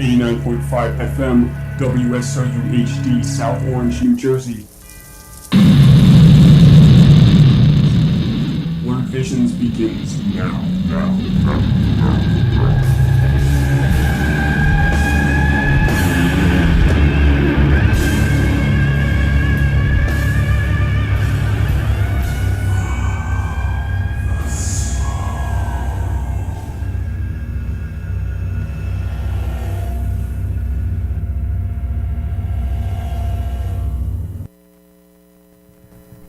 89.5 FM, WSOU HD, South Orange, New Jersey. Blurred Visions begins now.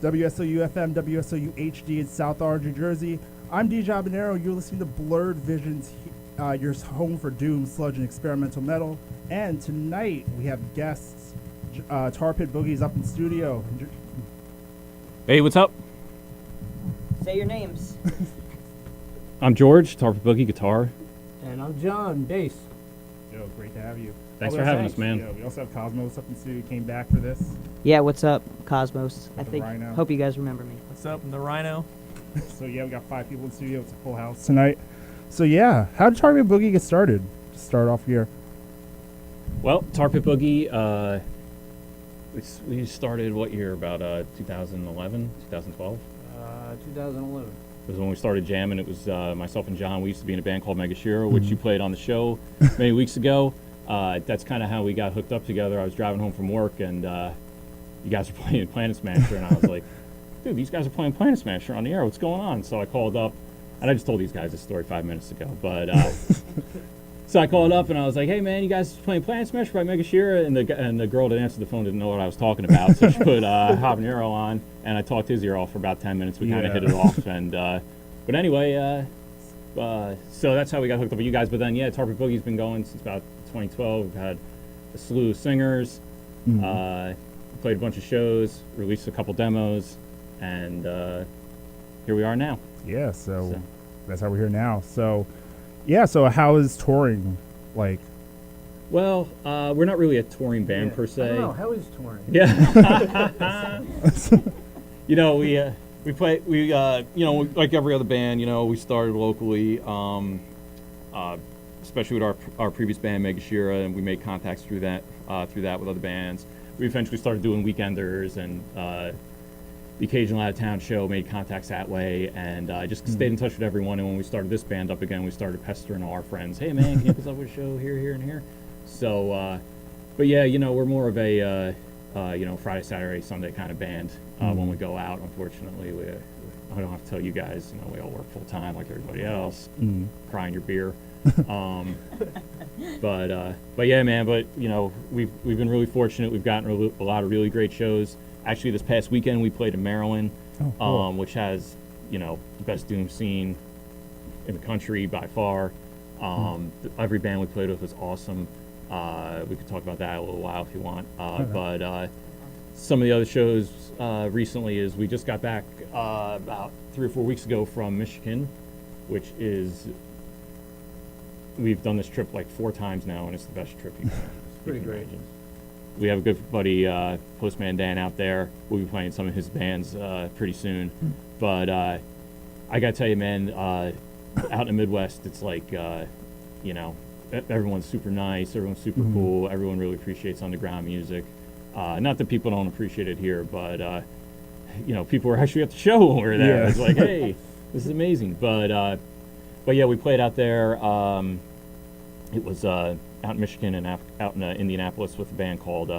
WSOU FM, WSOU HD in South Orange, New Jersey. I'm DJ Habenaro. You're listening to Blurred Visions, your home for doom, sludge, and experimental metal. And tonight we have guests. Tarpit Boogie's up in studio. Hey, what's up? Say your names. I'm George, Tarpit Boogie, guitar. And I'm John, bass. Yo, great to have you. Thanks for having us, man. Yeah, we also have Cosmos up in studio. Came back for this. Yeah, what's up, Cosmos? I think. Rhino. Hope you guys remember me. What's up? I'm the Rhino. So yeah, we got 5 people in studio. It's a full house tonight. So yeah, how did Tarpit Boogie get started? To start off here. Well, Tarpit Boogie, we started what year? About 2011, 2012? 2011. It was when we started jamming. It was myself and John. We used to be in a band called Megashira, which you played on the show many weeks ago. That's kind of how we got hooked up together. I was driving home from work, and you guys were playing Planet Smasher, and I was like, dude, these guys are playing Planet Smasher on the air. What's going on? So I called up, and I just told these guys this story 5 minutes ago. But so I called up, and I was like, hey, man, you guys playing Planet Smasher by Megashira? And the girl that answered the phone didn't know what I was talking about, so she put Habenaro on, and I talked his ear off for about 10 minutes. We kind of hit it off. And but anyway, so that's how we got hooked up with you guys. But then, yeah, Tarpit Boogie's been going since about 2012. We've had a slew of singers, played a bunch of shows, released a couple demos, and here we are now. Yeah, so that's how we're here now. So, yeah, so how is touring like? Well, we're not really a touring band per se. I don't know, how is touring? Yeah. You know, we play, you know, like every other band, you know, we started locally, especially with our previous band, Megashira, and we made contacts through that with other bands. We eventually started doing weekenders and the occasional out-of-town show, made contacts that way, and I just stayed in touch with everyone. And when we started this band up again, we started pestering all our friends. Hey, man, can you hook us up with a show here, and here? So, but yeah, you know, we're more of a, you know, Friday, Saturday, Sunday kind of band when we go out. Unfortunately, I don't have to tell you guys, you know, we all work full-time like everybody else, crying your beer. But yeah, man. But you know, we've been really fortunate. We've gotten a lot of really great shows. Actually, this past weekend we played in Maryland, which has, you know, the best doom scene in the country by far. Every band we played with was awesome. We could talk about that a little while if you want. But some of the other shows recently is we just got back about 3 or 4 weeks ago from Michigan, which is. We've done this trip like 4 times now, and it's the best trip you can. It's pretty great. Imagine. We have a good buddy, Postman Dan, out there. We'll be playing some of his bands pretty soon. But I gotta tell you, man, out in the Midwest, it's like, you know, everyone's super nice, everyone's super cool, everyone really appreciates underground music. Not that people don't appreciate it here, but you know, people were actually at the show when we were there. Yeah. It's like, hey, this is amazing. But yeah, we played out there. It was out in Michigan and out in Indianapolis with a band called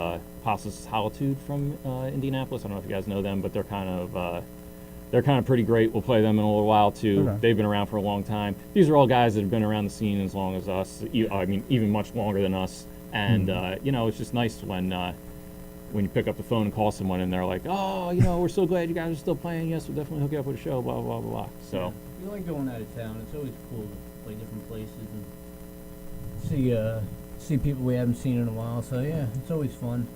Solitude from Indianapolis. I don't know if you guys know them, but they're kind of pretty great. We'll play them in a little while too. Okay. They've been around for a long time. These are all guys that have been around the scene as long as us. I mean, even much longer than us. And you know, it's just nice when you pick up the phone and call someone and they're like, oh, you know, we're so glad you guys are still playing. Yes, we'll definitely hook you up with a show. Blah blah blah blah. So. We like going out of town. It's always cool to play different places and see people we haven't seen in a while. So yeah, it's always fun.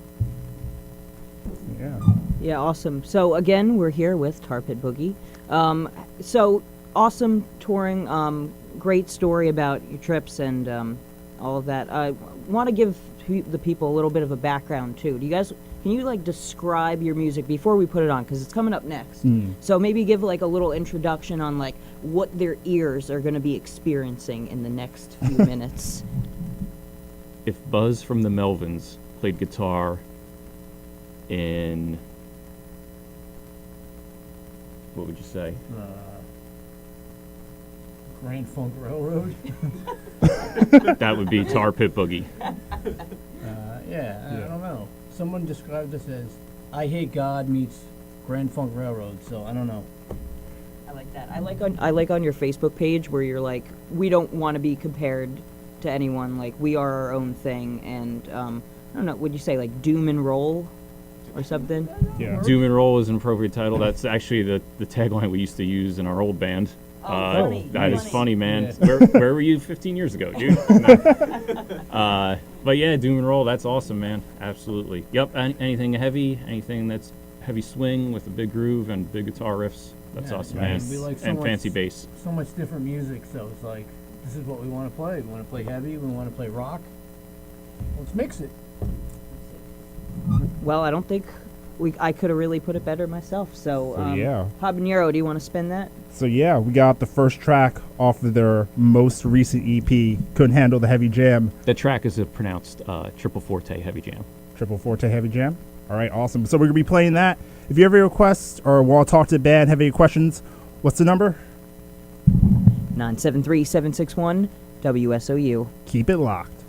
Yeah. Yeah, awesome. So again, we're here with Tarpit Boogie. So awesome touring. Great story about your trips and all of that. I want to give the people a little bit of a background too. Can you like describe your music before we put it on, because it's coming up next? So maybe give like a little introduction on like what their ears are going to be experiencing in the next few minutes. if Buzz from the Melvins played guitar in, what would you say? Grand Funk Railroad. That would be Tarpit Boogie. I don't know. Someone described this as I Hate God meets Grand Funk Railroad, so I don't know. I like that. I like on your Facebook page where you're like, we don't want to be compared to anyone. Like, we are our own thing. And I don't know. Would you say like doom and roll or something? Yeah. Doom and Roll is an appropriate title. That's actually the tagline we used to use in our old band. Funny. That is Funny. funny, man. Yeah. Where were you 15 years ago, dude? No. But yeah, Doom and Roll, that's awesome, man. Absolutely. Yep, anything heavy, anything that's heavy swing with a big groove and big guitar riffs. That's Yeah, awesome, right. man. We like so And much- fancy bass. So much different music, so it's like, this is what we want to play. We want to play heavy, we want to play rock. Let's mix it. Well, I don't think I could have really put it better myself. So, yeah. Habanaro, do you want to spin that? So yeah, we got the first track off of their most recent EP, Couldn't Handle the Heavy Jam. The track is a pronounced triple forte heavy jam. Triple Forte Heavy Jam. All right, awesome. So we're going to be playing that. If you have any requests or want to talk to the band, have any questions, what's the number? 973-761 WSOU. Keep it locked.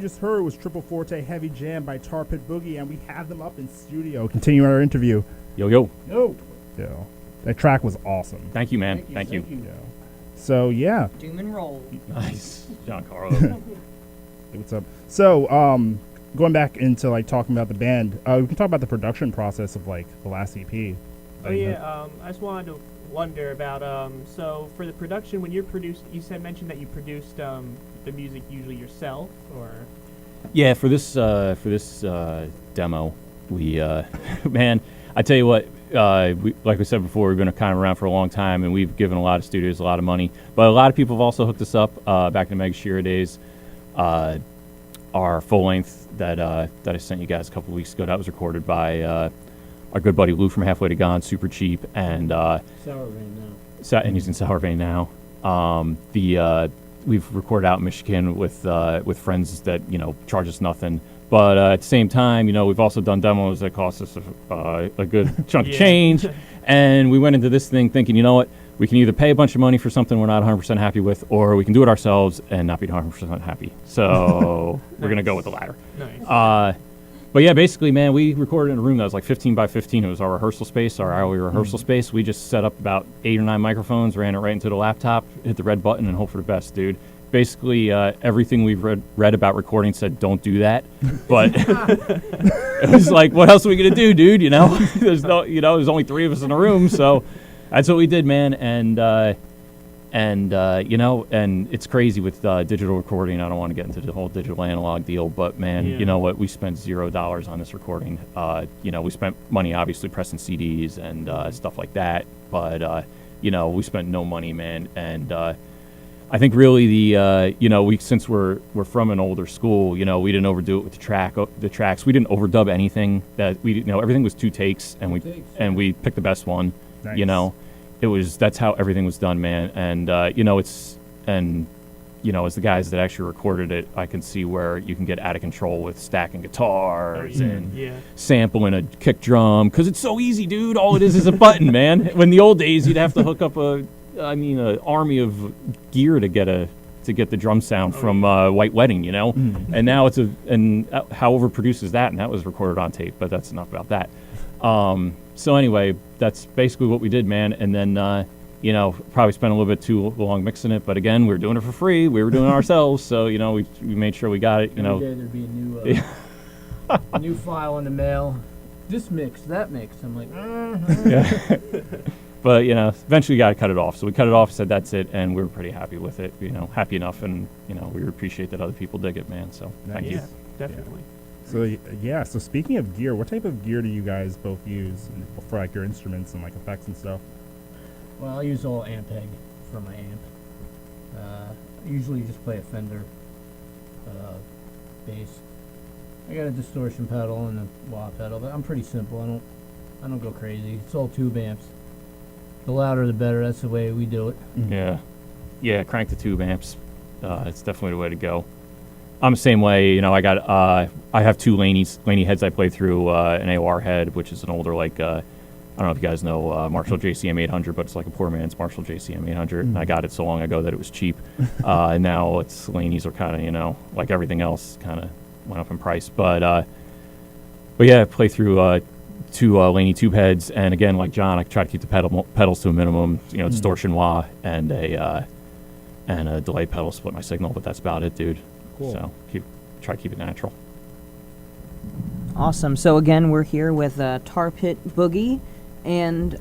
just heard was Triple Forte Heavy Jam by Tarpit Boogie, and we have them up in studio. Continuing our interview. Yo, yo. Yo. Yeah. That track was awesome. Thank you, man. Thank you. Yeah. So, yeah. Doom and roll. Nice. Giancarlo. What's up? So, going back into like talking about the band, we can talk about the production process of like the last EP. Oh yeah, I just wanted to wonder about so for the production when you're produced, you mentioned that you produced the music usually yourself, or Yeah, for this demo, we man, I tell you what, like we said before, we've been kind of around for a long time, and we've given a lot of studios a lot of money. But a lot of people have also hooked us up back in the Meg Shearer days. Our full length that I sent you guys a couple weeks ago, that was recorded by our good buddy Lou from Halfway to Gone, super cheap, and Sour Vein now. and he's in Sour Vein now. We've recorded out in Michigan with friends that charge us nothing, but at the same time, we've also done demos that cost us a good chunk of change, and we went into this thing thinking, you know what, we can either pay a bunch of money for something we're not 100% happy with, or we can do it ourselves and not be 100% happy. So we're gonna go with the latter. nice. But yeah, basically, man, we recorded in a room that was like 15 by 15. It was our rehearsal space, our hourly rehearsal space. We just set up about 8 or 9 microphones, ran it right into the laptop, hit the red button, and hope for the best, dude. Basically, everything we've read about recording said don't do that. But it was like, what else are we gonna do, dude? There's there's only 3 of us in a room, so that's what we did, man. And it's crazy with digital recording. I don't want to get into the whole digital analog deal, but man, you know what? We spent $0 on this recording. We spent money obviously pressing CDs and stuff like that, but we spent no money, man. And I think really the since we're from an older school, we didn't overdo it with the tracks. We didn't overdub anything. That everything was 2 takes, and we picked the best one. Nice. That's how everything was done, man. And as the guys that actually recorded it, I can see where you can get out of control with stacking guitars and sampling a kick drum, because it's so easy, dude. All it is a button, man. When the old days, you'd have to hook up an army of gear to get the drum sound from White Wedding, And now how overproduced is that? And that was recorded on tape, but that's enough about that. So anyway, that's basically what we did, man. And then, probably spent a little bit too long mixing it. But again, we were doing it for free. We were doing it ourselves. So, we made sure we got it, Every day there'd be a new file in the mail. This mix, that mix. I'm like, Yeah. But, eventually we got to cut it off. So we cut it off, said that's it, and we were pretty happy with it, happy enough. And, we appreciate that other people dig it, man. So thank you. Yeah, definitely. So speaking of gear, what type of gear do you guys both use for like your instruments and like effects and stuff? well, I use all Ampeg for my amp. I usually just play a Fender bass. I got a distortion pedal and a wah pedal, but I'm pretty simple. I don't go crazy. It's all tube amps. The louder the better. That's the way we do it. Yeah, crank the tube amps. It's definitely the way to go. I'm the same way. I have 2 Laney heads I play through, an AOR head, which is an older, I don't know if you guys know Marshall JCM 800, but it's like a poor man's Marshall JCM 800. And I got it so long ago that it was cheap. And now Laney's are kind of, like everything else, kind of went up in price. But yeah, I play through 2 Laney tube heads. And again, like John, I try to keep the pedals to a minimum, distortion wah and a delay pedal split my signal, but that's about it, dude. Cool. So try to keep it natural. Awesome. So again, we're here with Tarpit Boogie, and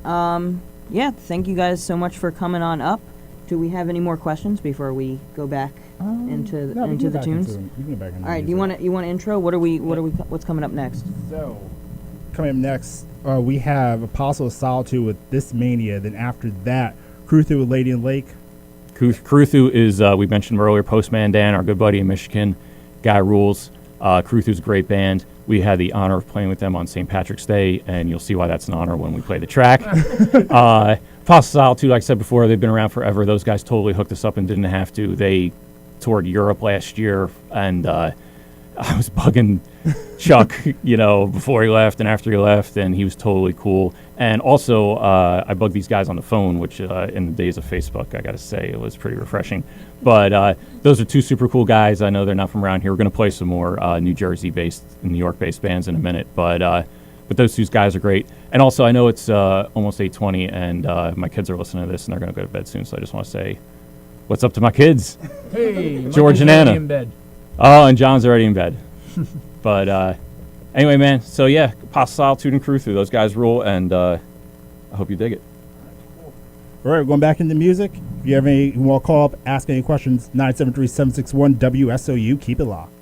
thank you guys so much for coming on up. Do we have any more questions before we go back into the tunes? We can go back into All right. Do you want to intro? What's coming up next? So coming up next, we have Apostle of Solitude with This Mania. Then after that, Cruthu with Lady in Lake. Cruthu is, we mentioned earlier, Postman Dan, our good buddy in Michigan. Guy rules. Cruthu's a great band. We had the honor of playing with them on St. Patrick's Day, and you'll see why that's an honor when we play the track. Apostle of Solitude, like I said before, they've been around forever. Those guys totally hooked us up and didn't have to. They toured Europe last year, and I was bugging Chuck, before he left and after he left, and he was totally cool. And also, I bugged these guys on the phone, which in the days of Facebook, I got to say, it was pretty refreshing. But those are two super cool guys. I know they're not from around here. We're going to play some more New York-based bands in a minute. But those two guys are great. And also, I know it's almost 8:20, and my kids are listening to this, and they're going to go to bed soon. So I just want to say, what's up to my kids? Hey, George and Michael's Anna. already in bed. Oh, and John's already in bed. But anyway, man. So yeah, Solitude and Cruthu. Those guys rule, and I hope you dig it. All right, we're going back into music. If you have any, you want to call up, ask any questions, 973-761-WSOU. Keep it locked.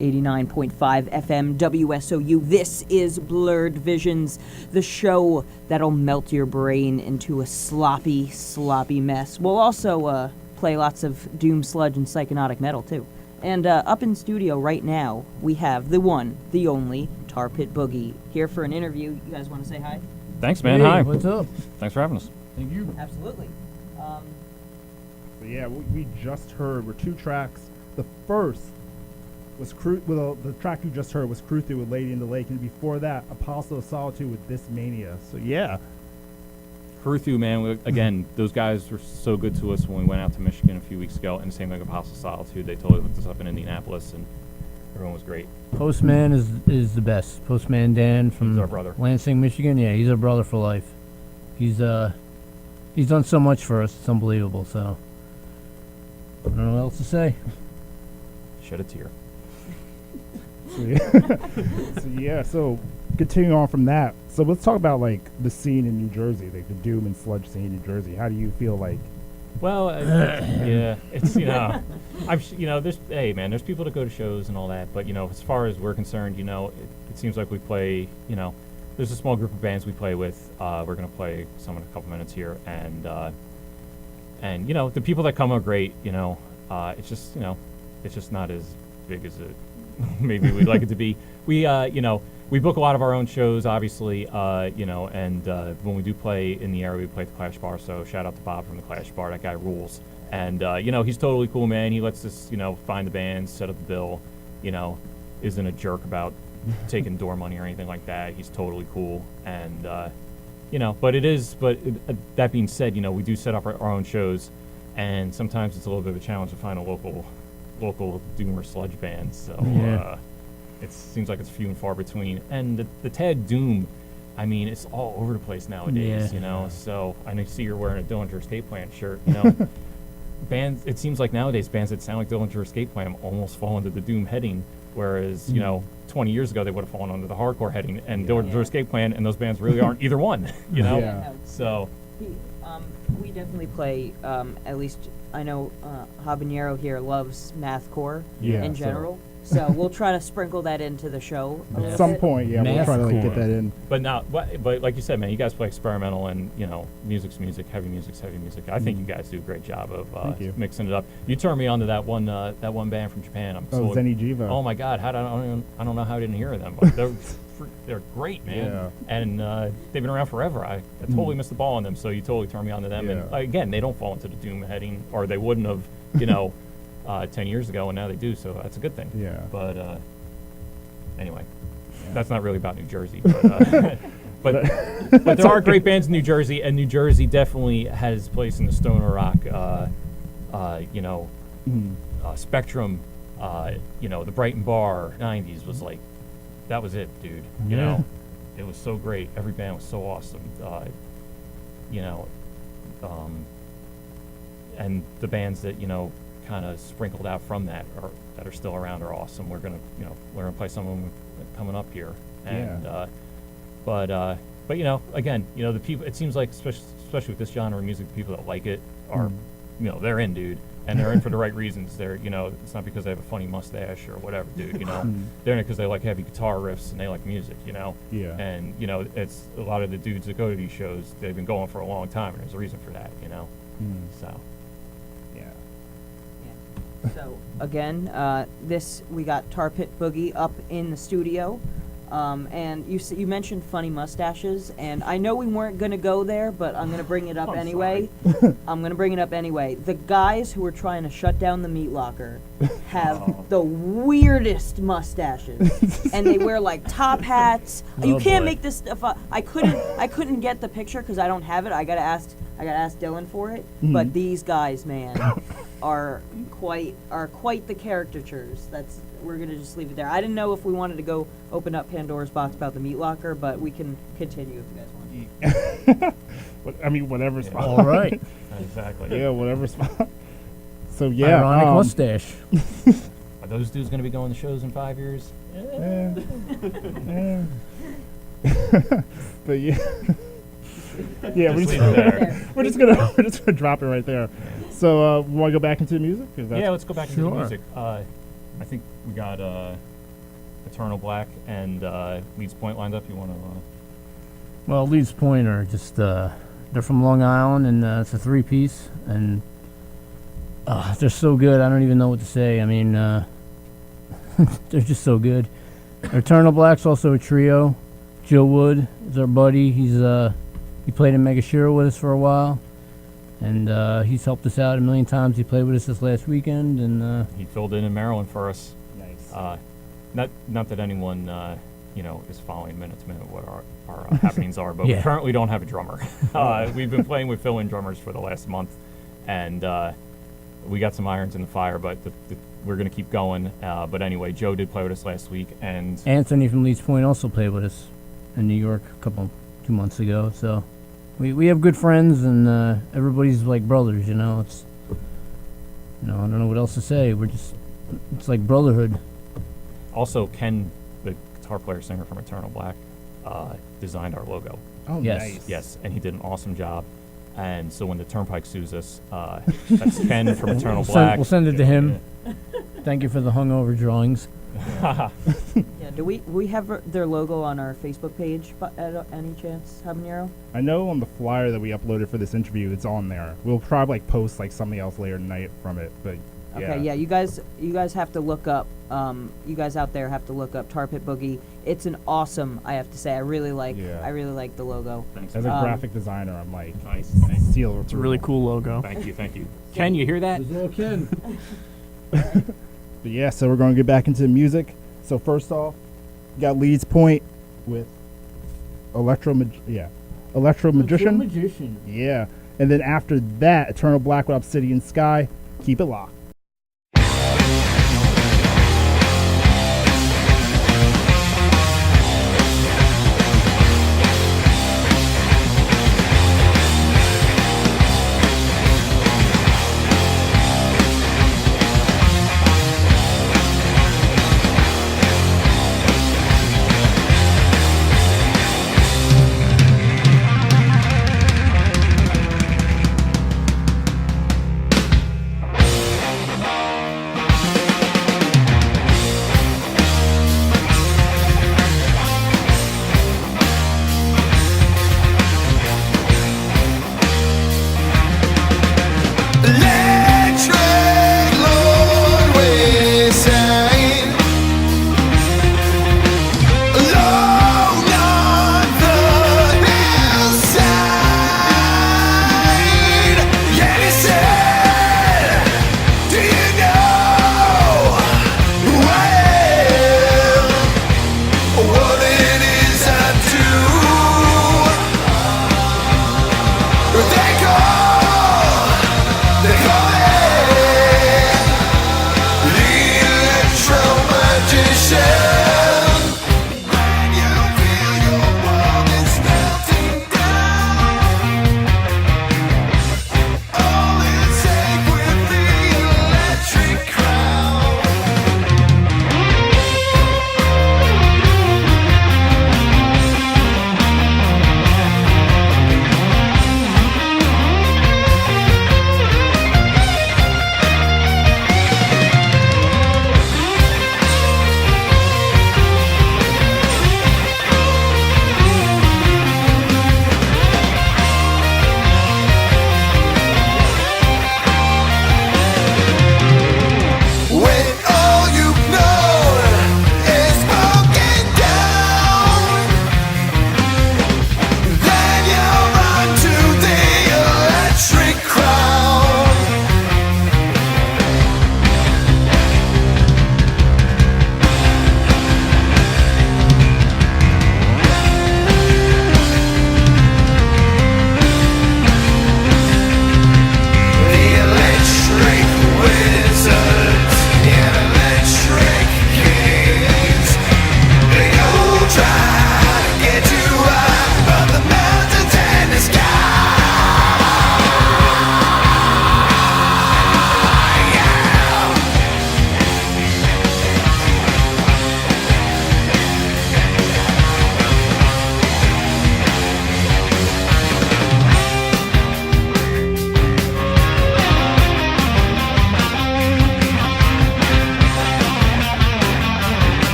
89.5 FM WSOU. This is Blurred Visions, the show that'll melt your brain into a sloppy, sloppy mess. We'll also play lots of doom, sludge, and psychotic metal, too. And up in studio right now, we have the one, the only, Tarpit Boogie, here for an interview. You guys want to say hi? Thanks, man. Hey, Hi. what's up? Thanks for having us. Thank you. Absolutely. So yeah, we just heard were 2 tracks. The first was the track you just heard was Cruthu with Lady in the Lake, and before that, Apostle of Solitude with This Mania. So yeah. Cruthu, man, again, those guys were so good to us when we went out to Michigan a few weeks ago, and the same like Apostle Solitude. They totally hooked us up in Indianapolis, and everyone was great. Postman is the best. Postman Dan from He's our brother. Lansing, Michigan. Yeah, he's our brother for life. He's done so much for us. It's unbelievable. So I don't know what else to say. Shed a tear. So continuing on from that, so let's talk about like the scene in New Jersey, like the doom and sludge scene in New Jersey. How do you feel like? Well, yeah, it's there's people that go to shows and all that, but as far as we're concerned, it seems like we play, there's a small group of bands we play with. We're gonna play some in a couple minutes here, and the people that come are great. It's just not as big as it maybe we'd like it to be. We book a lot of our own shows, obviously, and when we do play in the area, we play at the Clash Bar, so shout out to Bob from the Clash Bar. That guy rules. And, he's totally cool, man. He lets us, find the bands, set up the bill, isn't a jerk about taking door money or anything like that. He's totally cool. And, that being said, we do set up our own shows, and sometimes it's a little bit of a challenge to find a local doom or sludge band. So, Yeah. It seems like it's few and far between. And the tag doom, I mean, it's all over the place nowadays, Yeah. So I see you're wearing a Dillinger Escape Plan shirt, Bands, it seems like nowadays bands that sound like Dillinger Escape Plan almost fall into the doom heading, whereas, 20 years ago they would have fallen under the hardcore heading, and Dillinger Escape Plan, and those bands really aren't either one, Yeah. So... We definitely play, at least I know Habanaro here loves mathcore in general. So we'll try to sprinkle that into the show. At some point, yeah, we'll try to get that in. But like you said, man, you guys play experimental, and music's music, heavy music's heavy music. I think you guys do a great job of mixing it up. You turned me on to that one band from Japan. Zeni Jiva. Oh my God, I don't know how I didn't hear of them, but they're great, man. Yeah. And they've been around forever. I totally missed the ball on them, so you totally turned me on to them. Yeah. And again, they don't fall into the doom heading, or they wouldn't have, 10 years ago, and now they do, so that's a good thing. Yeah. But anyway, that's not really about New Jersey. But, but there are great bands in New Jersey, and New Jersey definitely has a place in the stoner rock, spectrum. The Brighton Bar 90s was like, that was it, dude. It was so great. Every band was so awesome. And the bands that kind of sprinkled out from that are still around are awesome. We're gonna play some of them coming up here. And again, the people. It seems like especially with this genre of music, the people that like it are, they're in, dude. And they're in for the right reasons. They're, it's not because they have a funny mustache or whatever, dude. They're in it because they like heavy guitar riffs and they like music. Yeah. And it's a lot of the dudes that go to these shows. They've been going for a long time, and there's a reason for that. So. Yeah. So again, we got Tarpit Boogie up in the studio. And you mentioned funny mustaches, and I know we weren't going to go there, but I'm going to bring it up anyway. I'm going to bring it up anyway. The guys who were trying to shut down the meat locker have the weirdest mustaches, and they wear like top hats. You can't make this stuff up. I couldn't get the picture because I don't have it. I gotta ask Dylan for it. But these guys, man, are quite the caricatures. We're gonna just leave it there. I didn't know if we wanted to go open up Pandora's box about the meat locker, but we can continue if you guys want. I mean, whatever's fine. All right. Exactly. Yeah, whatever's fine. So yeah, ironic mustache. Are those dudes gonna be going to shows in 5 years? Yeah. But yeah. Yeah, we're just gonna drop it right there. So, we want to go back into the music? Let's go back into the music. I think we got Eternal Black and Leeds Point lined up. You want to? Well, Leeds Point are just they're from Long Island, and it's a 3-piece, and they're so good. I don't even know what to say. I mean, they're just so good. Eternal Black's also a trio. Joe Wood is our buddy. He played in Megashira with us for a while, and he's helped us out a million times. He played with us this last weekend, and He filled in Maryland for us. Nice. Not that anyone is following minute to minute what our happenings are, but Yeah. we currently don't have a drummer. We've been playing with fill-in drummers for the last month, and we got some irons in the fire, but we're going to keep going. But anyway, Joe did play with us last week, and Anthony from Leeds Point also played with us in New York 2 months ago. So we have good friends, and everybody's like brothers. It's I don't know what else to say. It's like brotherhood. also Ken, the guitar player singer from Eternal Black, designed our logo. Oh, Yes. nice. Yes, and he did an awesome job. And so when the Turnpike sues us, that's Ken from Eternal Black. We'll send it to him. Thank you for the hungover drawings. Yeah, do we have their logo on our Facebook page at any chance, Habanaro? I know on the flyer that we uploaded for this interview, it's on there. We'll probably post something else later tonight from it, but yeah. Okay, yeah, you guys have to look up, you guys out there have to look up Tarpit Boogie. It's an awesome, I have to say, I really like the logo. Thanks. As a Um, graphic designer, I'm like, Nice. seal of It's a really cool logo. Thank you. Ken, you hear that? Ken. But yeah, so we're going to get back into music. So first off, we got Leeds Point with Electro Magician. Magician. Yeah. And then after that, Eternal Black with Obsidian Sky. Keep it locked.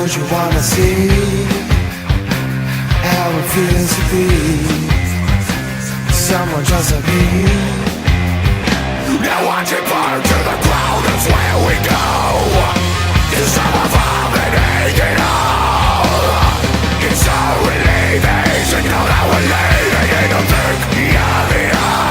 Don't you wanna see how it feels to be someone just like me? Now watch it burn to the ground, that's where we go. To summer vomiting it all. It's so relieving to know that we're leaving in the thick of it all.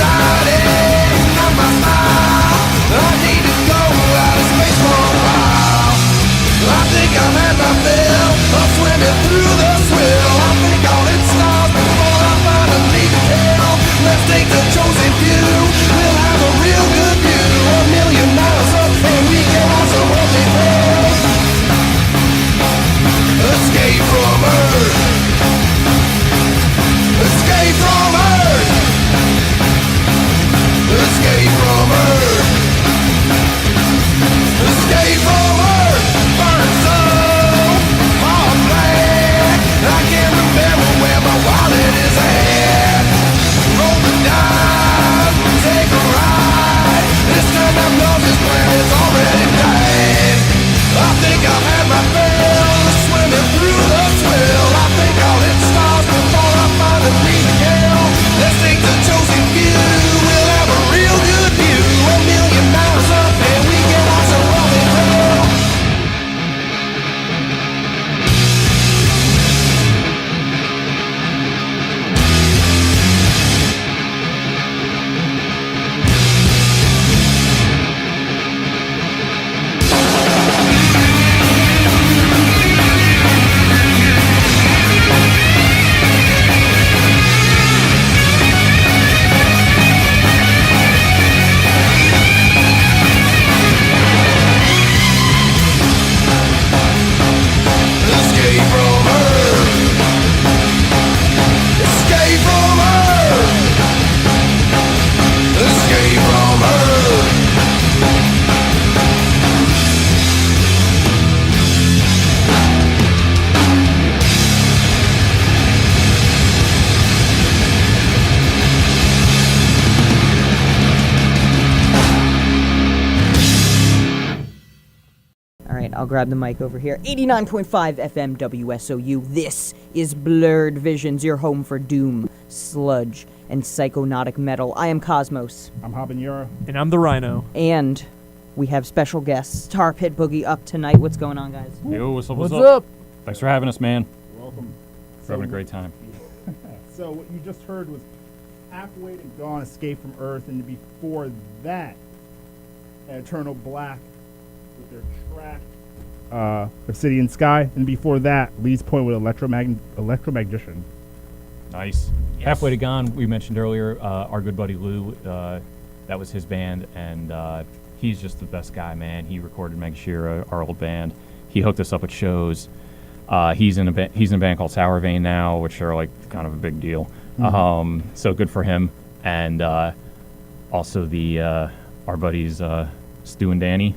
shining on my smile. I need to go out of space for a while. I think I've had my fill of swimming through the swill. I think I'll hit stars before I finally tell. Let's take the chosen few. We'll have a real good view. 1,000,000 miles up and we can also only tell. Escape from Earth. Escape from Earth. Escape from Earth. Escape from Earth. Burn so far black. I can't remember where my wallet is at. Roll the dice, take a ride. This time I know this planet's already died. I think I've had my fill of swimming through the swill. I think I'll hit stars before I finally kill. Let's take the chosen few. We'll have a real good view. 1,000,000 miles up and we can also only tell. Escape from Earth. Escape from Earth. Escape from Earth. All right, I'll grab the mic over here. 89.5 FM WSOU. This is Blurred Visions, your home for doom, sludge, and psychonautic metal. I am Cosmos, I'm Habenaro. And I'm the Rhino. and we have special guests. Tarpit Boogie up tonight. What's going on, guys? Yo, what's up? What's up? Thanks for having us, man. Welcome. We're having a great time. So what you just heard was Halfway to Gone, Escape from Earth, and before that, Eternal Black with their track Obsidian Sky, and before that, Leeds Point with Electromagician. Nice. Halfway to Gone, we mentioned earlier, our good buddy Lou, that was his band, and he's just the best guy, man. He recorded Megashira, our old band. He hooked us up with shows. He's in a band called Sour Vein now, which are like kind of a big deal. So good for him. And also our buddies Stu and Danny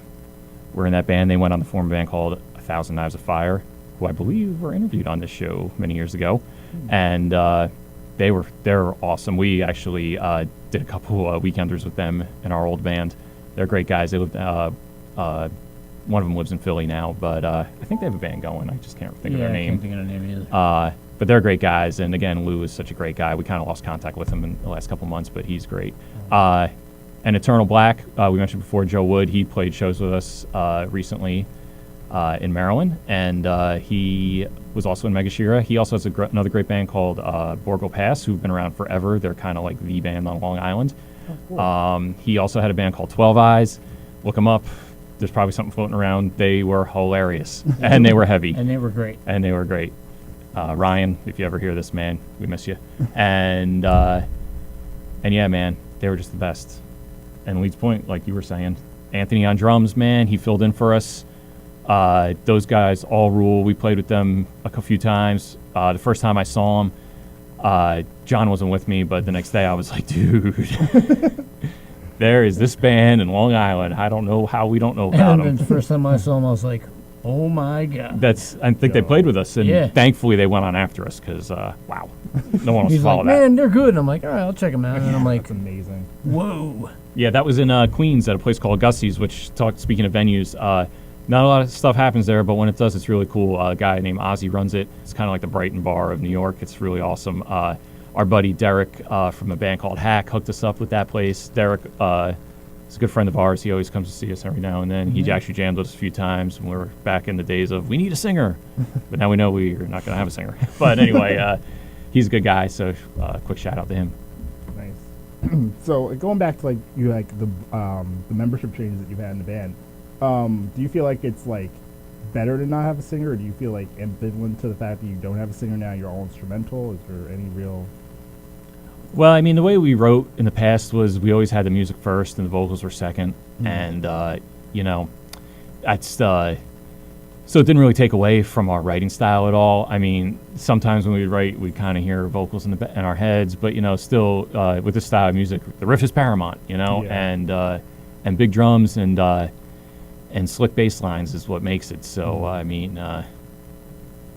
were in that band. They went on to form a band called 1,000 Knives of Fire, who I believe were interviewed on this show many years ago. And they're awesome. We actually did a couple weekenders with them in our old band. They're great guys. They lived. One of them lives in Philly now, but I think they have a band going. I just can't think of their I name. can't think of their name either. But they're great guys. And again, Lou is such a great guy. We kind of lost contact with him in the last couple months, but he's great. And Eternal Black, we mentioned before, Joe Wood, he played shows with us recently in Maryland, and he was also in Megashira. He also has another great band called Borgo Pass, who've been around forever. They're kind of like the band on Long Island. He also had a band called 12 Eyes. Look them up. There's probably something floating around. They were hilarious, and they were heavy. And they were great. And they were great. Ryan, if you ever hear this, man, we miss you. And yeah, man, they were just the best. And Leeds Point, like you were saying, Anthony on drums, man, he filled in for us. Those guys all rule. We played with them a few times. The first time I saw them, John wasn't with me, but the next day I was like, dude, there is this band in Long Island. I don't know how we don't know about And them. then the first time I saw them, I was like, oh my God. I think they played with us, and Yeah. thankfully they went on after us because, wow, no one else He's followed like, that. man, they're good. And I'm like, all right, I'll check them out. And I'm like, That's amazing. whoa. Yeah, that was in Queens at a place called Gussie's, which, speaking of venues, not a lot of stuff happens there, but when it does, it's really cool. A guy named Ozzy runs it. It's kind of like the Brighton Bar of New York. It's really awesome. Our buddy Derek from a band called Hack hooked us up with that place. Derek is a good friend of ours. He always comes to see us every now and then. He actually jammed with us a few times when we were back in the days of, we need a singer. But now we know we're not going to have a singer. But anyway, he's a good guy, so quick shout out to him. Nice. So going back to like the membership changes that you've had in the band, do you feel like it's like better to not have a singer, or do you feel like ambivalent to the fact that you don't have a singer now? You're all instrumental. Is there any real? Well, I mean, the way we wrote in the past was we always had the music first and the vocals were second, and you know, that's so it didn't really take away from our writing style at all. I mean, sometimes when we write, we kind of hear vocals in our heads, but you know, still with this style of music, the riff is paramount, you know, and big drums and slick bass lines is what makes it. So I mean, I'm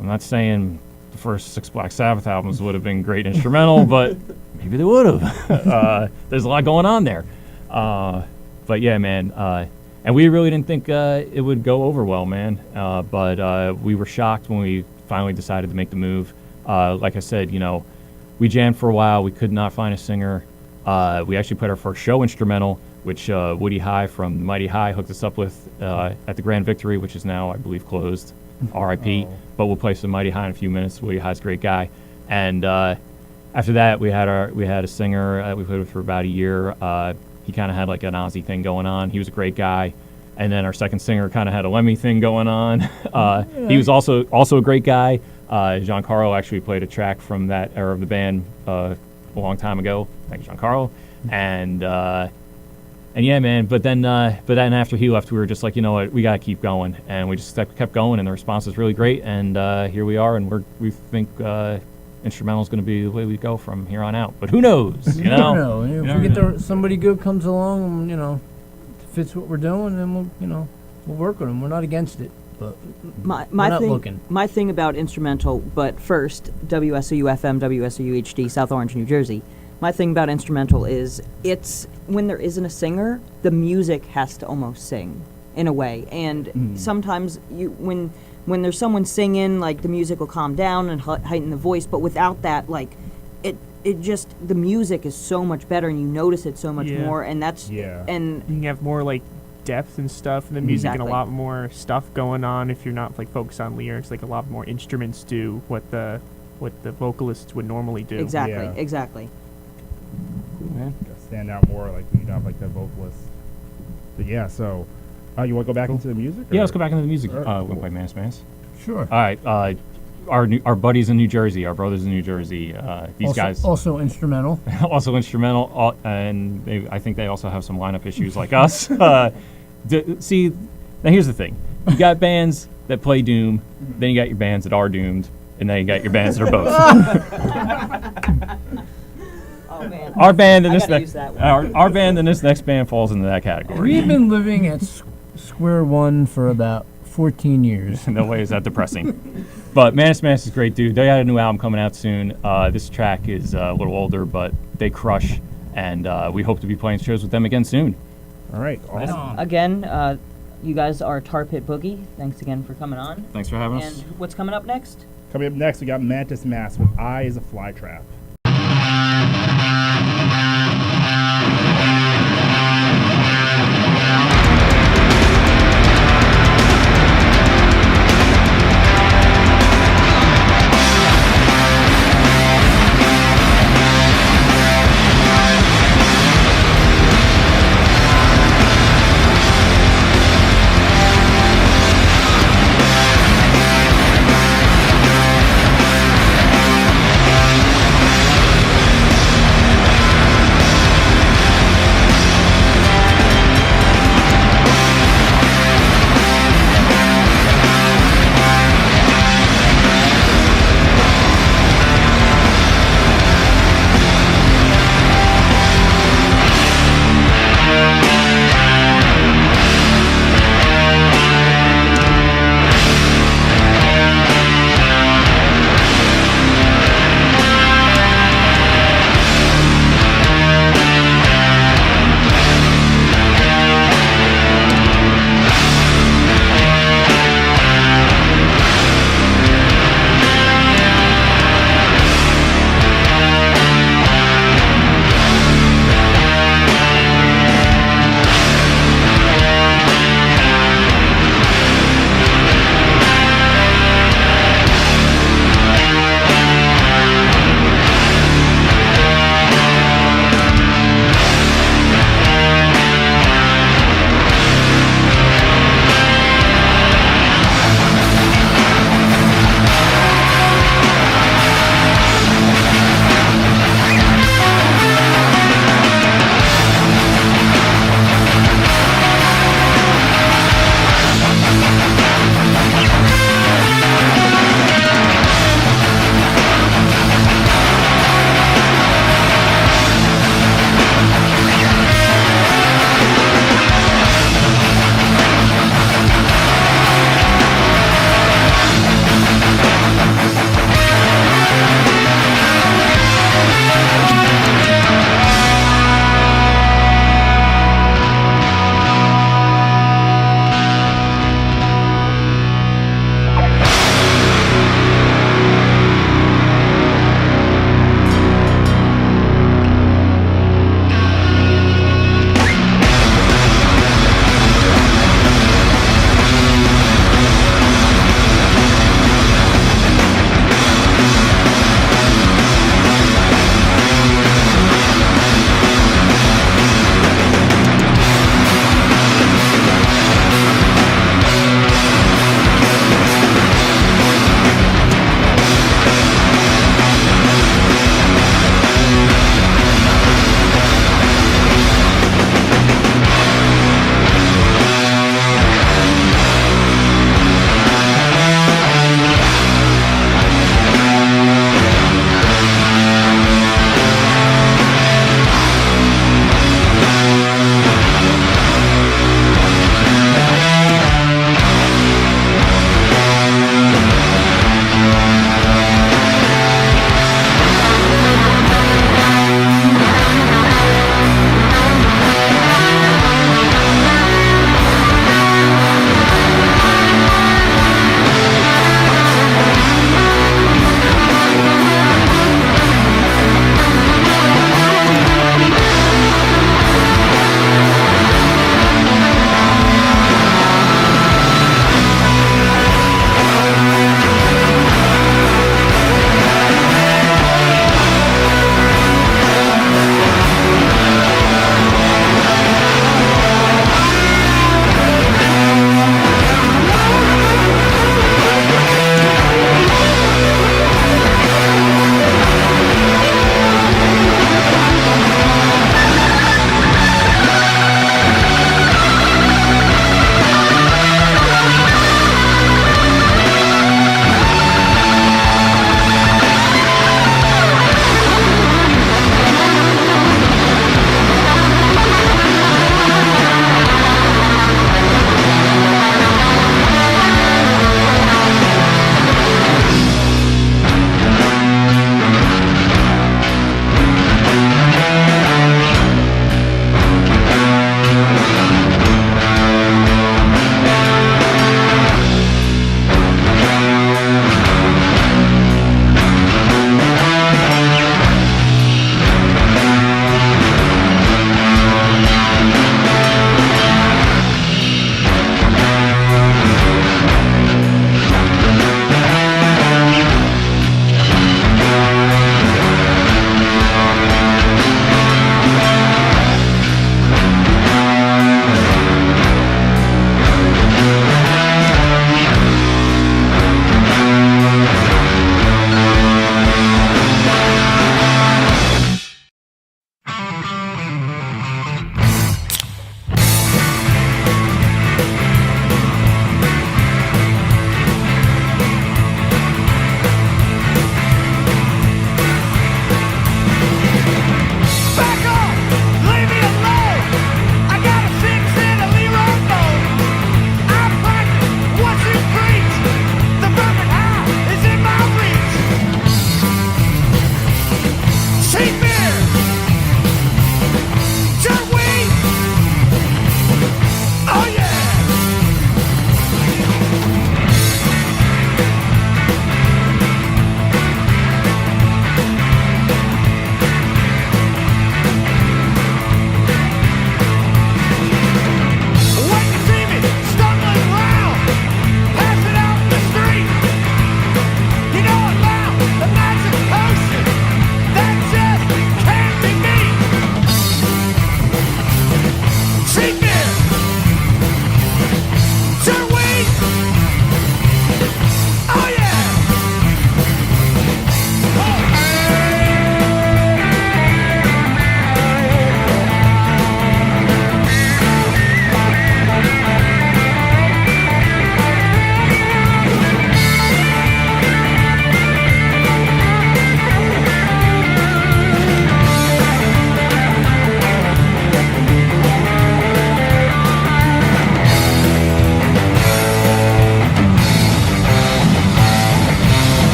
not saying the first 6 Black Sabbath albums would have been great instrumental, but maybe they would have. There's a lot going on there. But yeah, man. And we really didn't think it would go over well, man. But we were shocked when we finally decided to make the move. Like I said, you know, we jammed for a while. We could not find a singer. We actually played our first show instrumental, which Woody High from the Mighty High hooked us up with at the Grand Victory, which is now, I believe, closed. R.I.P. Oh. But we'll play some Mighty High in a few minutes. Woody High's a great guy. And after that, we had a singer we played with for about a year. He kind of had like an Ozzy thing going on. He was a great guy. And then our second singer kind of had a Lemmy thing going on. He was also a great guy. Giancarlo actually played a track from that era of the band a long time ago. Thank you, Giancarlo. And yeah, man. But then after he left, we were just like, you know what, we got to keep going. And we just kept going, and the response was really great. And here we are, and we think instrumental is going to be the way we go from here on out. But who knows? You know. If we get somebody good comes along, and, you know, fits what we're doing, then we'll work with them. We're not against it, but My we're not thing, looking. My thing about instrumental, but first, WSOU FM, WSOU HD, South Orange, New Jersey. My thing about instrumental is it's when there isn't a singer, the music has to almost sing in a way. And sometimes when there's someone singing, like the music will calm down and heighten the voice, but without that, like it just, the music is so much better and you notice it so much more, and that's and You can have more like depth and stuff in the music, and a Exactly. lot more stuff going on if you're not like focused on lyrics. Like a lot more instruments do what the vocalists would normally do. exactly. Man. Stand out more, like when you don't have like that vocalist. But yeah, so you want to go back into the music? Yeah, or- let's go back into the music. Alright, We'll cool. play MantisMass. Sure. All right. Our buddies in New Jersey, our brothers in New Jersey, these guys also instrumental. also instrumental, and I think they also have some lineup issues like us. See, now here's the thing: you got bands that play doom, then you got your bands that are doomed, and then you got your bands that are both. Oh man. Our band and I this gotta next use that one. our band and this next band falls into that category. We've been living at square one for about 14 years. No way is that depressing. But MantisMass is great, dude. They got a new album coming out soon. This track is a little older, but they crush, and we hope to be playing shows with them again soon. All right, awesome. Again, you guys are Tarpit Boogie. Thanks again for coming on. Thanks for having And us. what's coming up next? Coming up next, we got MantisMass with "Eye is a Flytrap." Eye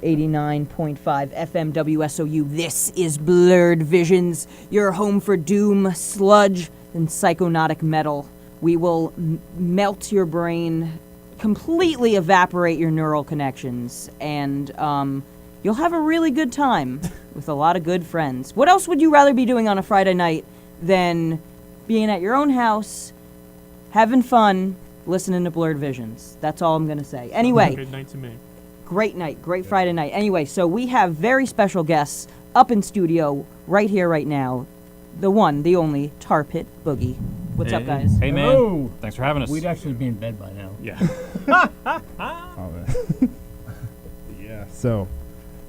89.5 FM WSOU. This is Blurred Visions, your home for doom, sludge, and psychonautic metal. We will melt your brain, completely evaporate your neural connections, and you'll have a really good time with a lot of good friends. What else would you rather be doing on a Friday night than being at your own house, having fun, listening to Blurred Visions? That's all I'm going to say. Anyway. Good night to me. Great night, great Friday night. Anyway, so we have very special guests up in studio right here, right now. The one, the only, Tarpit Boogie. What's up, guys? Hey, man. Hello. Thanks for having us. We'd actually be in bed by now. Yeah. Oh, man. Yeah. So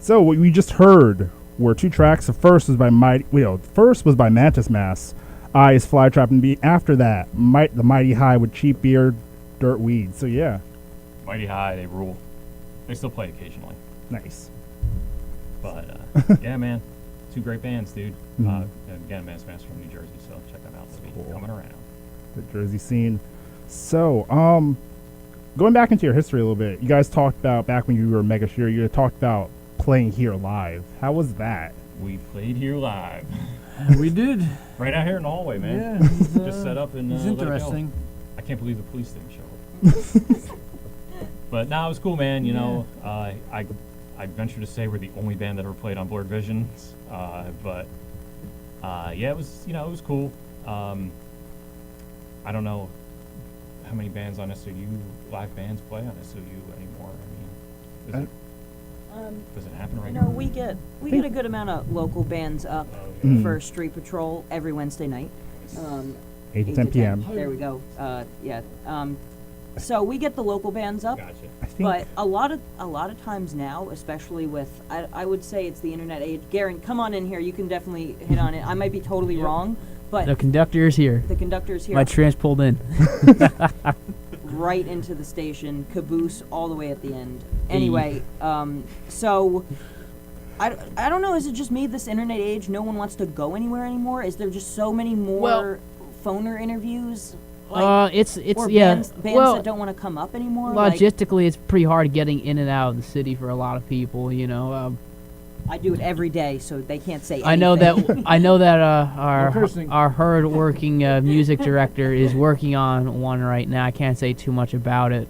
what we just heard were two tracks. The first was by MantisMass, Eyes, Flytrap, and B. After that, the Mighty High with Cheap Beer, Dirt Weed. So yeah, Mighty High, they rule. They still play occasionally. nice. But, yeah, man. Two great bands, dude. Mhm. And again, MantisMass from New Jersey, so check them out. They'll be Cool. coming around. The Jersey scene. So, going back into your history a little bit, you guys talked about back when you were Mega Shear, you talked about playing here live. How was that? We played here live. We did. Right out here in the hallway, man. Yeah, he's, Just set up and he's let it go. interesting. I can't believe the police didn't show up. But no, it was cool, man. You know, I venture to say we're the only band that ever played on Blurred Visions. But yeah, it was, it was cool. I don't know how many bands on SOU, live bands, play on SOU anymore. I mean, does it happen right now? We get a good amount of local bands up Mhm. for Street Patrol every Wednesday night. 8 to 10 p.m. There we go. Yeah. So we get the local bands up. Gotcha. I think But a lot of times now, especially with, I would say it's the internet age. Garen, come on in here. You can definitely hit on it. I might be totally wrong, but The conductor is here. the conductor's here, My train's pulled in. right into the station, caboose all the way at the end. Anyway, so I don't know. Is it just me? This internet age, no one wants to go anywhere anymore. Is there just so many more phoner interviews? It's or yeah. bands well, that don't want to come up anymore. Like, logistically, it's pretty hard getting in and out of the city for a lot of people. I do it every day, so they can't say anything. I know that I'm cursing. our hard-working music director is working on one right now. I can't say too much about it,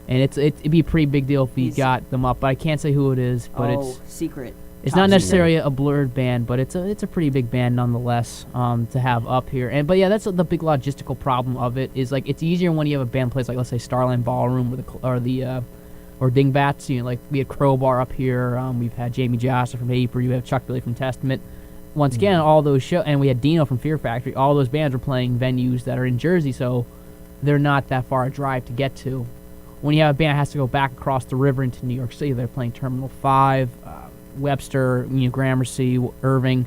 and it'd be a pretty big deal if we He's- got them up. But I can't say who it is. But secret. it's top not secret. necessarily a Blurred band, but it's a pretty big band nonetheless to have up here. But yeah, that's the big logistical problem of it. Is like it's easier when you have a band plays like, let's say, Starland Ballroom or Dingbats. Like we had Crowbar up here. We've had Jamie Jossa from April. You have Chuck Billy from Testament. Once again, all those and we had Dino from Fear Factory. All those bands are playing venues that are in Jersey, so they're not that far a drive to get to. When you have a band that has to go back across the river into New York City, they're playing Terminal 5, Webster, Gramercy, Irving.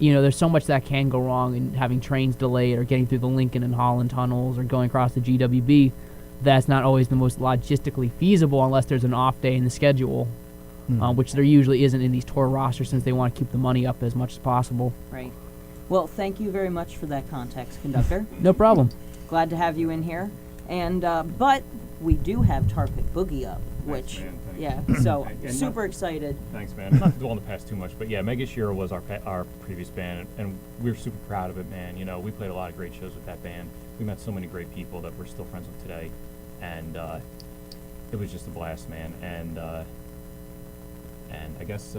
There's so much that can go wrong in having trains delayed or getting through the Lincoln and Holland tunnels or going across the GWB. That's not always the most logistically feasible unless there's an off day in the schedule, which there usually isn't in these tour rosters since they want to keep the money up as much as possible. Right. Well, thank you very much for that context, conductor. No problem. Glad to have you in here. And but we do have Tarpit Boogie up, which man, thanks. yeah. So And super excited. Thanks, man. Not to dwell on the past too much, but yeah, Mega Shira was our previous band, and we're super proud of it, man. We played a lot of great shows with that band. We met so many great people that we're still friends with today, and it was just a blast, man. And I guess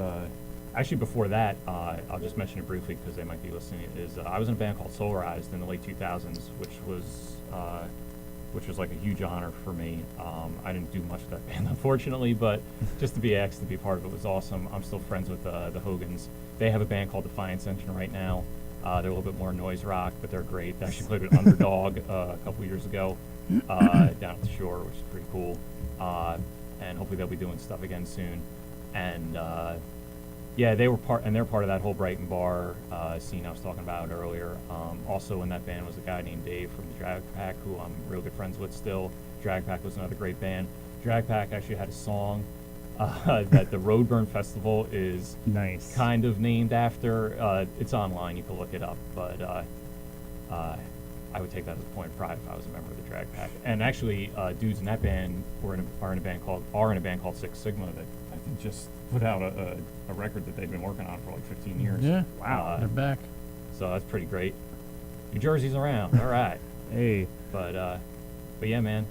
actually before that, I'll just mention it briefly because they might be listening. I was in a band called Solarized in the late 2000s, which was like a huge honor for me. I didn't do much with that band, unfortunately, but just to be asked to be part of it was awesome. I'm still friends with the Hogans. They have a band called Defiance Engine right now. They're a little bit more noise rock, but they're great. They actually played with Underdog a couple years ago down at the shore, which is pretty cool. And hopefully they'll be doing stuff again soon. And yeah, they're part of that whole Brighton bar scene I was talking about earlier. Also in that band was a guy named Dave from the Drag Pack, who I'm real good friends with still. Drag Pack was another great band. Drag Pack actually had a song that the Roadburn Festival is nice. kind of named after. It's online, you can look it up, but I would take that as a point of pride if I was a member of the Drag Pack. And actually, dudes in that band are in a band called Six Sigma that I just put out a record that they've been working on for like 15 years. Yeah. Wow. They're back. So that's pretty great. New Jersey's around. All right. Hey. But yeah, man.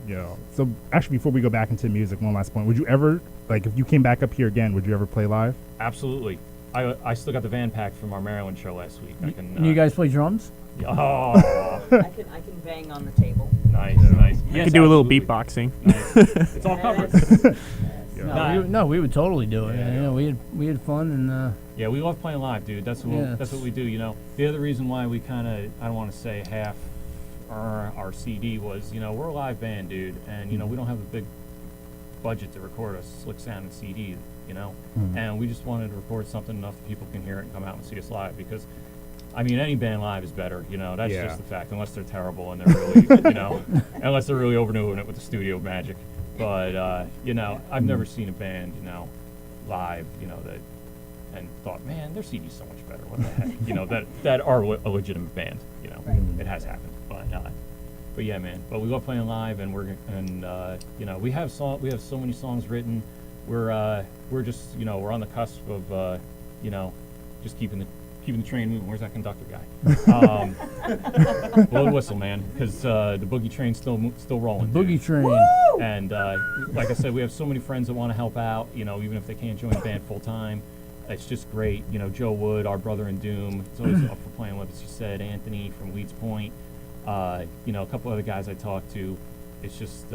Yo. So actually, before we go back into music, one last point. Would you ever, like, if you came back up here again, would you ever play live? Absolutely. I still got the van pack from our Maryland show last week. I can. And you guys play drums? Oh. I can bang on the table. Nice, nice. You Yes, could do a little absolutely. beatboxing. Nice. It's all covered. No, we would totally do it. Yeah. Yeah, we had fun and Yeah, we love playing live, dude. That's what we do. You know, the other reason why we kind of, I don't want to say half our CD was, you know, we're a live band, dude, and you know we don't have a big budget to record a slick sounding CD, you know, and we just wanted to record something enough that people can hear it and come out and see us live because. I mean, any band live is better, you know. That's just the fact, unless they're terrible and they're really, you know, unless they're really overdoing it with the studio magic. But you know, I've never seen a band, you know, live, you know, that and thought, man, their CD's so much better. What the heck, you know, that are a legitimate band, you know. It has happened, but yeah, man. But we love playing live, and you know, we have so many songs written. We're just, you know, we're on the cusp of, you know, just keeping the train moving. Where's that conductor guy? Blow the whistle, man, because the boogie train's still rolling. boogie train. Woo! And like I said, we have so many friends that want to help out. You know, even if they can't join the band full time, it's just great. You know, Joe Wood, our brother in Doom, is always up for playing with us. You said Anthony from Leeds Point. You know, a couple other guys I talked to. It's just,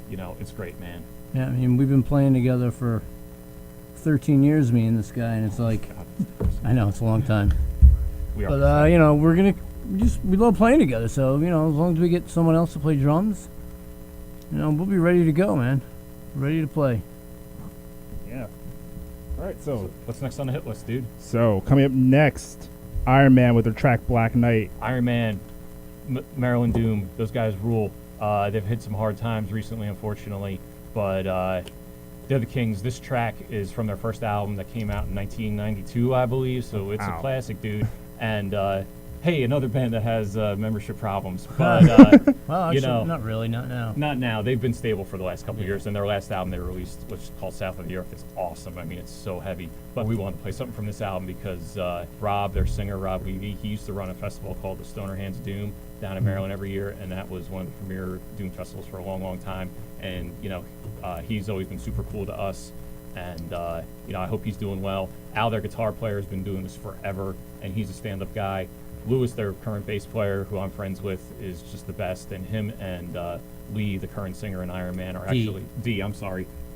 you know, it's great, man. Yeah, I mean, we've been playing together for 13 years, me and this guy, and it's like, I know, it's a long time. We are. But, you know, we love playing together, so, you know, as long as we get someone else to play drums, you know, we'll be ready to go, man. Ready to play. Yeah. All right, so What's next on the hit list, dude? coming up next, Iron Man with their track Black Knight. Iron Man, Maryland Doom, those guys rule. They've hit some hard times recently, unfortunately, but they're the kings. This track is from their first album that came out in 1992, I believe, so it's a classic, dude. And hey, another band that has membership problems, but Well, actually, you know, not really, not now. not now. They've been stable for the last couple of years, and their last album they released, which is called South of the Earth, is awesome. I mean, it's so heavy. But we wanted to play something from this album because Rob, their singer, Rob Levy, he used to run a festival called the Stoner Hands of Doom down in Maryland every year, and that was one of the premier Doom festivals for a long, long time. And, you know, he's always been super cool to us, and, you know, I hope he's doing well. Al, their guitar player, has been doing this forever, and he's a stand-up guy. Lewis, their current bass player, who I'm friends with, is just the best, and him and Lee, the current singer in Iron Man, are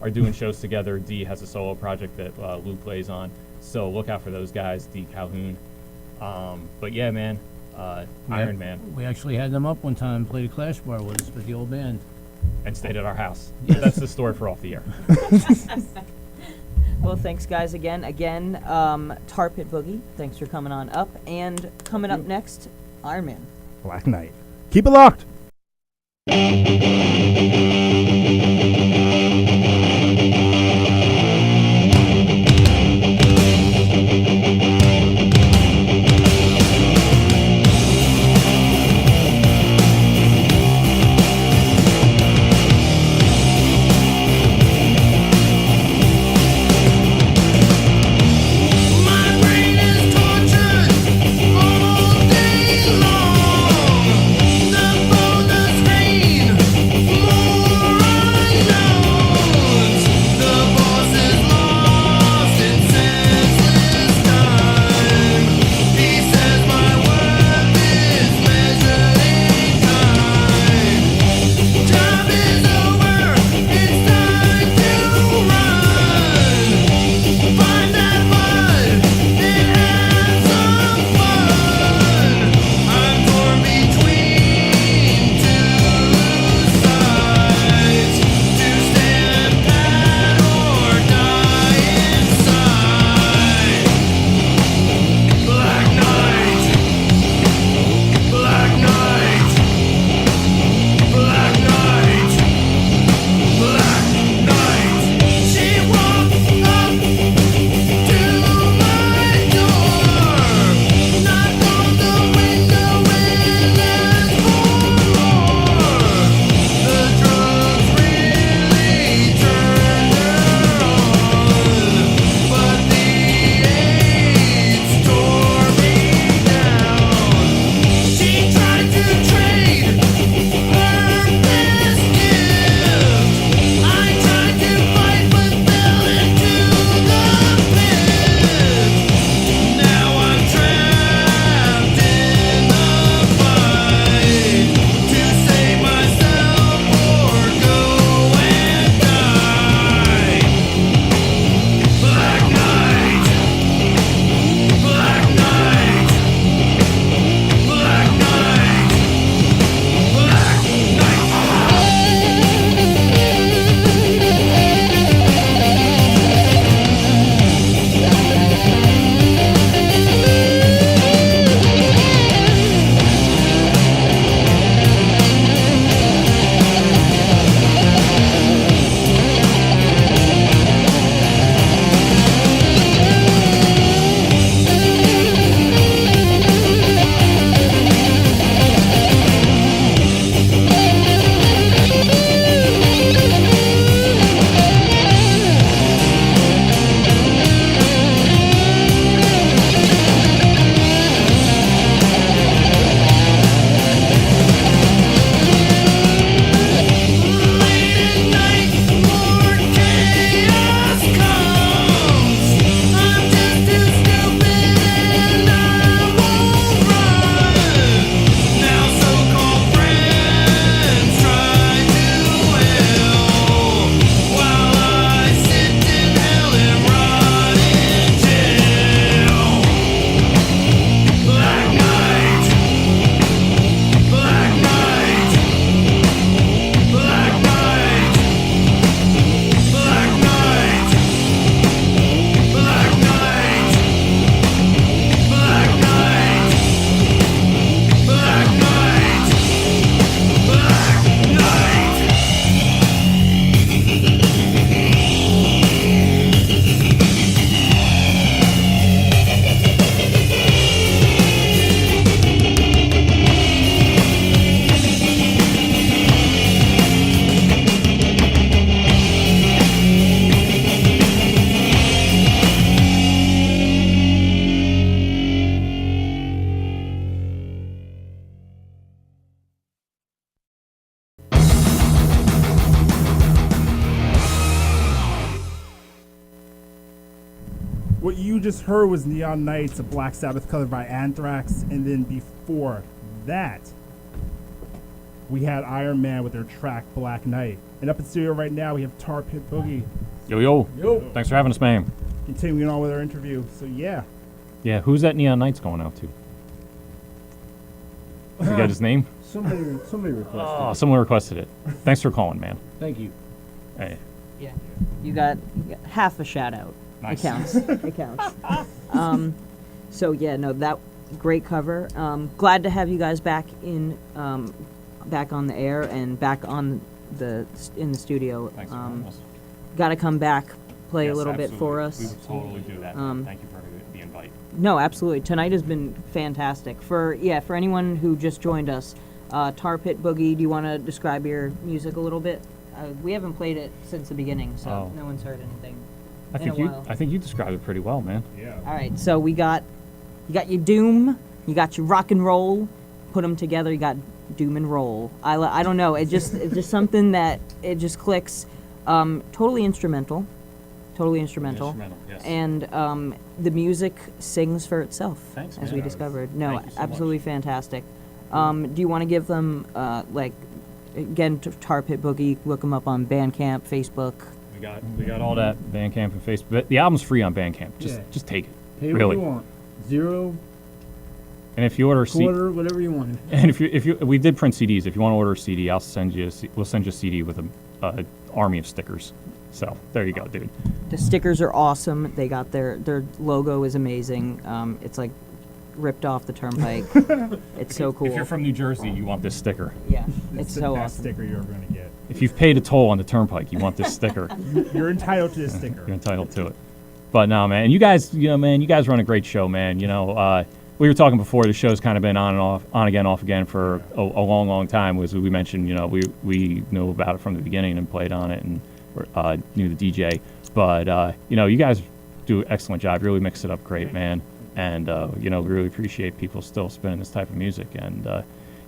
are doing shows together. D has a solo project that Lou plays on, so look out for those guys, D Calhoun. But yeah, man, Iron Man. We actually had them up one time, played a Clash bar with us with the old band. And stayed at our house. That's the story for Off the Air. Well, thanks, guys, again. Tarpit Boogie, thanks for coming on up. And coming up next, Iron Man. Black Knight. Keep it locked. My brain is tortured all day long. The phone, the screen, more What you just heard was Neon Nights, a Black Sabbath covered by Anthrax, and then before that, we had Iron Man with their track Black Knight. And up in studio right now, we have Tarpit Boogie Yo. Thanks for having us, man. continuing on with our interview. So yeah, Yeah, who's that Neon Knights going out to? You got his name? Somebody requested. Oh, someone requested it. Thanks for calling, man. Thank you. Hey. Yeah. You got half a shout out. Nice. It counts. It counts. So yeah, no, that great cover. Glad to have you guys back back on the air and back on in the studio. Thanks for having us. Got to come back, play a Yes, little bit for absolutely. us. We would totally do that. Thank you for the invite. No, absolutely. Tonight has been fantastic. For anyone who just joined us, Tarpit Boogie, do you want to describe your music a little bit? We haven't played it since the beginning, so no one's heard anything. I think you described it pretty well, man. yeah. All right, so you got your doom, you got your rock and roll. Put them together, you got doom and roll. I don't know. It's just something that it just clicks. Totally instrumental. Yes. And the music sings for itself, Thanks, as man. we discovered. No, Thank you so absolutely fantastic. Do you want to give them, again, Tarpit Boogie, look them up on Bandcamp, Facebook? We got all that Bandcamp and Facebook. But the album's free on Bandcamp. Just take it. Pay Really. what you want. 0, And if you order quarter, whatever you want. and if you we did print CDs. If you want to order a CD, we'll send you a CD with a army of stickers. So there you go, dude. The stickers are awesome. They got their logo is amazing. It's like ripped off the turnpike. It's so cool. If you're from New Jersey, you want this sticker. Yeah, It's it's the so best awesome. sticker you're ever gonna get. If you've paid a toll on the turnpike, you want this sticker. You're entitled to this sticker. You're entitled to it. But no, man, and you guys run a great show, man. We were talking before, the show's kind of been on again, off again for a long time. As we mentioned, we knew about it from the beginning and played on it and knew the DJ. But you guys do an excellent job. Really mix it up great, man. And we really appreciate people still spinning this type of music. And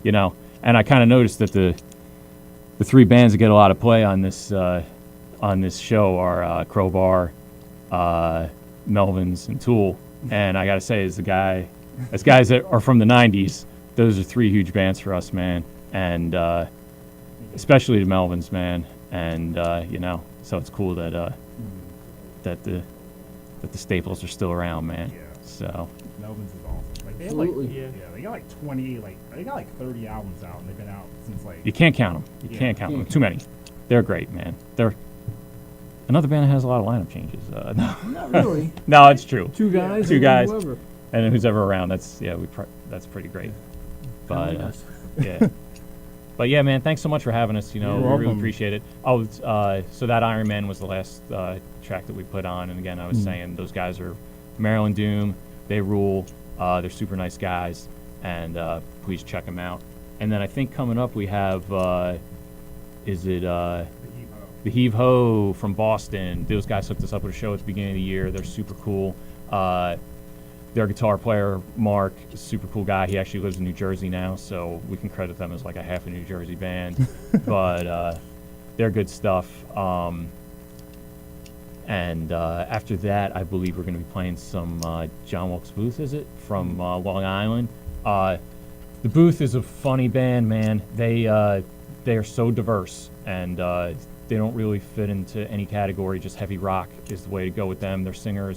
and I kind of noticed that the three bands that get a lot of play on this show are Crowbar, Melvins, and Tool. And I gotta say, as guys that are from the '90s, those are three huge bands for us, man. And especially the Melvins, man. And so it's cool that the staples are still around, man. Yeah. So Melvin's is awesome. Like they have Absolutely. they got like 20, they got like 30 albums out, and they've been out since like. you can't count them. You can't count them. Too many. They're great, man. They're another band that has a lot of lineup changes. No. Not really. No, it's true. Two guys. Two and guys. Whoever. And then who's ever around, that's pretty great. But Nice. yeah. But yeah, man, thanks so much for having us. We really welcome. appreciate it. So that Iron Man was the last track that we put on, and again, I was saying those guys are Maryland Doom. They rule. They're super nice guys, and please check them out. And then I think coming up we have the Heave-Ho from Boston. Those guys hooked us up with a show at the beginning of the year. They're super cool. Their guitar player, Mark, is a super cool guy. He actually lives in New Jersey now, so we can credit them as like a half a New Jersey band. But they're good stuff. And after that, I believe we're going to be playing some John Wilkes Booth, is it? From Long Island. The Booth is a funny band, man. They are so diverse, and they don't really fit into any category. Just heavy rock is the way to go with them. Their singer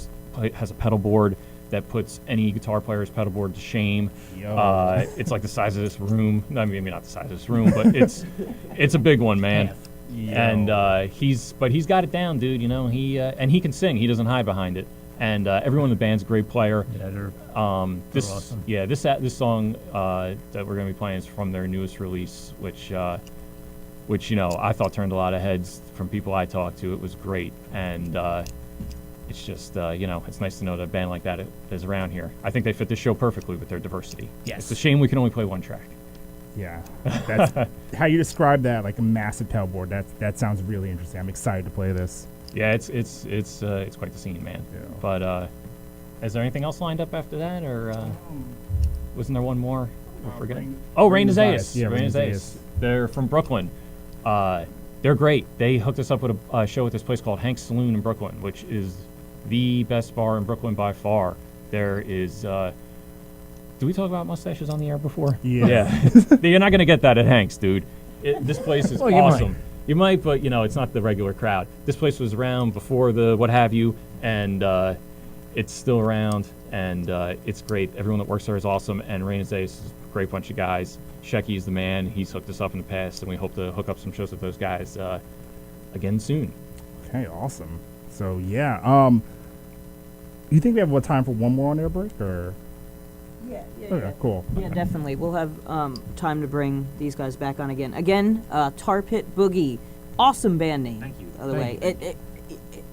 has a pedal board that puts any guitar player's pedal board to shame. It's like the size of this room. I mean, maybe not the size of this room, but it's a big one, man. And he's got it down, dude. And he can sing. He doesn't hide behind it. And everyone in the band's a great player. Yeah, they're awesome. Yeah, this song that we're gonna be playing is from their newest release, which I thought turned a lot of heads from people I talked to. It was great, and it's just it's nice to know that a band like that is around here. I think they fit the show perfectly with their diversity. Yes. It's a shame we can only play one track. Yeah, that's how you describe that, like a massive pedal board. That sounds really interesting. I'm excited to play this. Yeah, it's quite the scene, man. Yeah. But is there anything else lined up after that, or wasn't there one more? We're forgetting. Rain to Zaius. Yeah, Rain to Zaius. They're from Brooklyn. They're great. They hooked us up with a show at this place called Hank's Saloon in Brooklyn, which is the best bar in Brooklyn by far. There is. Did we talk about mustaches on the air before? Yeah. You're not gonna get that at Hank's, dude. This place is Well, you awesome. might. You might, but it's not the regular crowd. This place was around before the what have you, and it's still around, and it's great. Everyone that works there is awesome, and Rain and Zaius is a great bunch of guys. Shecky's the man. He's hooked us up in the past, and we hope to hook up some shows with those guys again soon. Okay, awesome. So yeah, you think we have time for one more on air break, or? Yeah, Okay, cool. Yeah, definitely. We'll have time to bring these guys back on again. Again, Tarpit Boogie. Awesome band name. Thank you. By the way.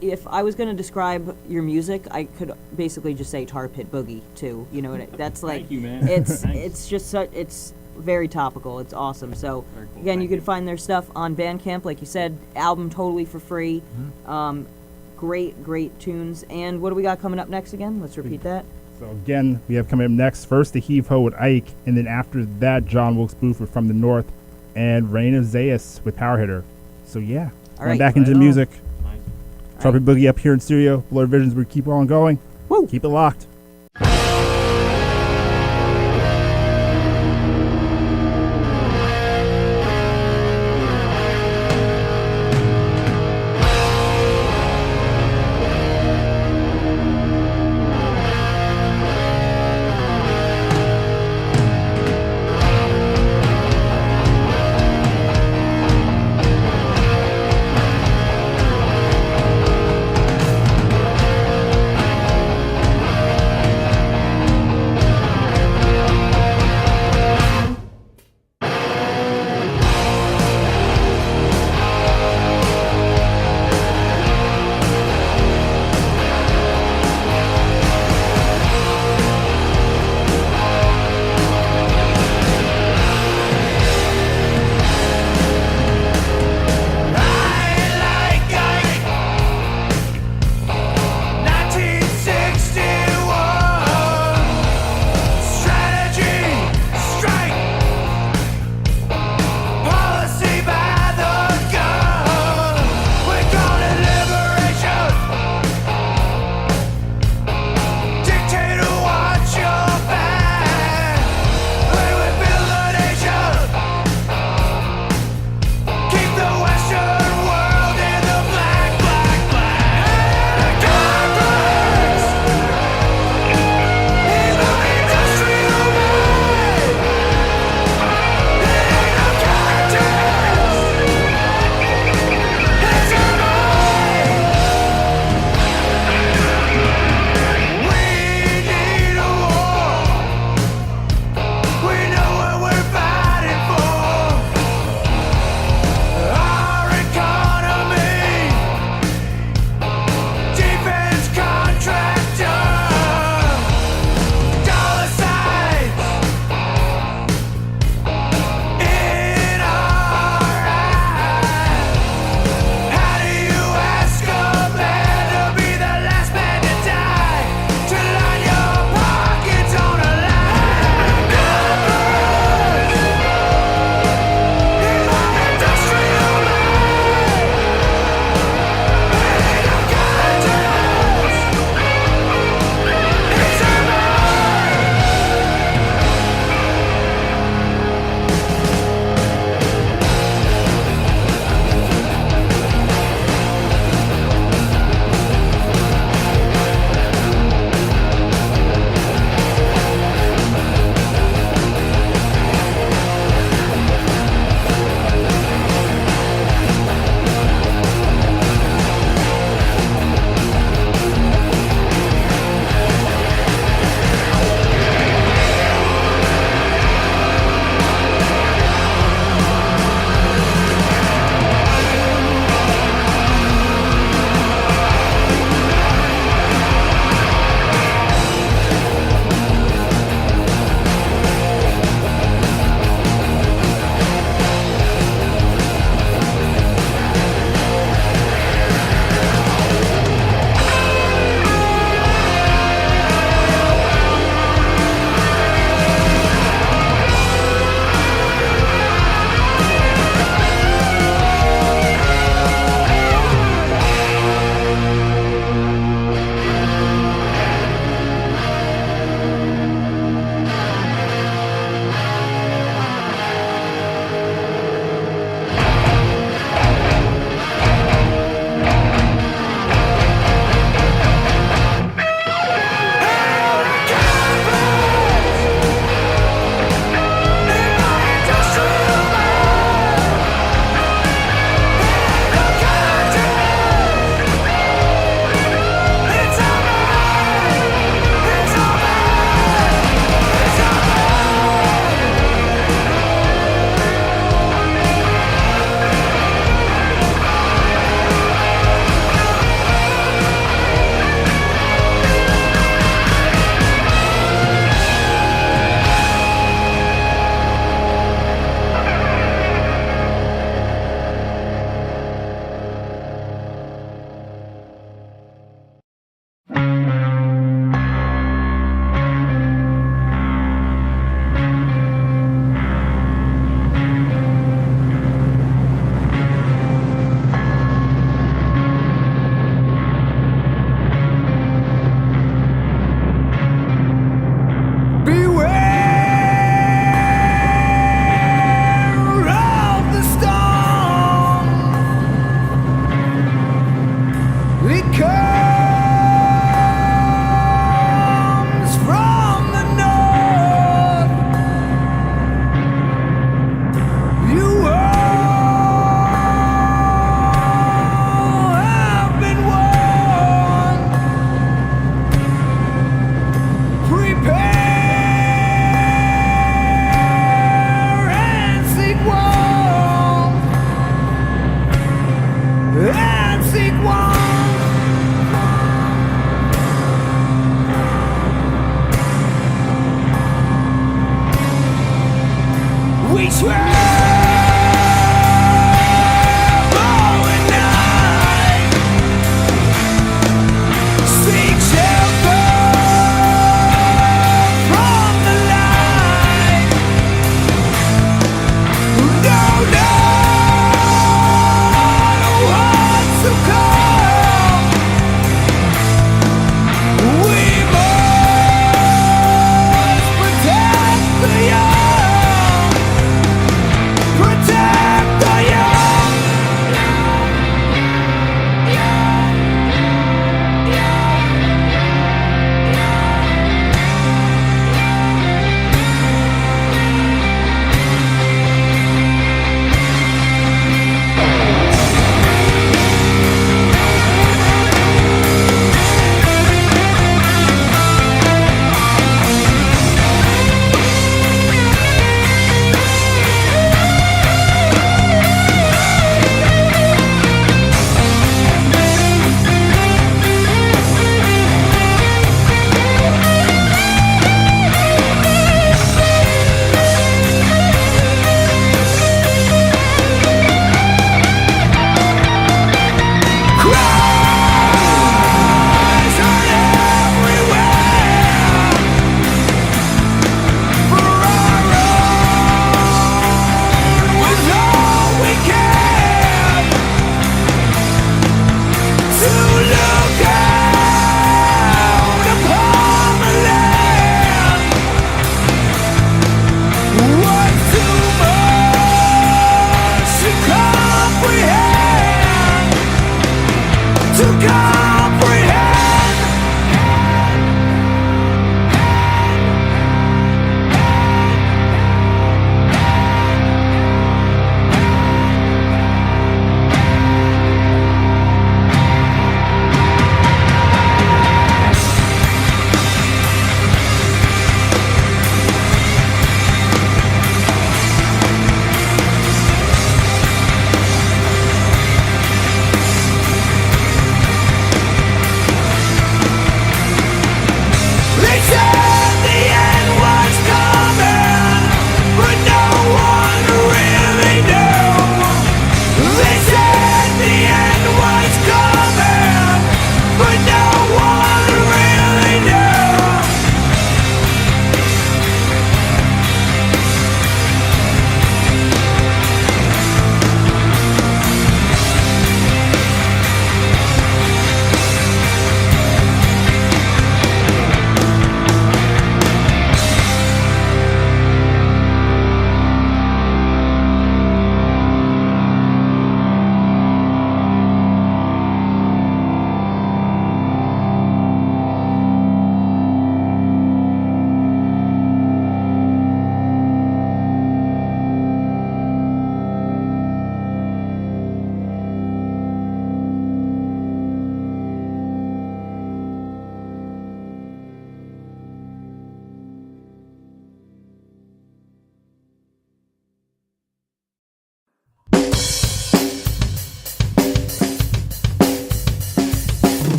If I was going to describe your music, I could basically just say Tarpit Boogie, too. You know, that's like... Thank you, man. It's Thanks. it's just it's very topical. It's awesome. So, Very cool. again, you Thank can find their stuff on Bandcamp, like you said. Album totally for free. Great tunes. And what do we got coming up next again? Let's repeat that. So again, we have coming up next, first the Heave-Ho with Ike, and then after that, John Wilkes Booth with From the North, and Reign of Zaius with Power Hitter. So yeah, All going right. back into the Right on. music. Nice. Tarpit Boogie up here in studio. Blurred Visions, we keep on going. Woo! Keep it locked.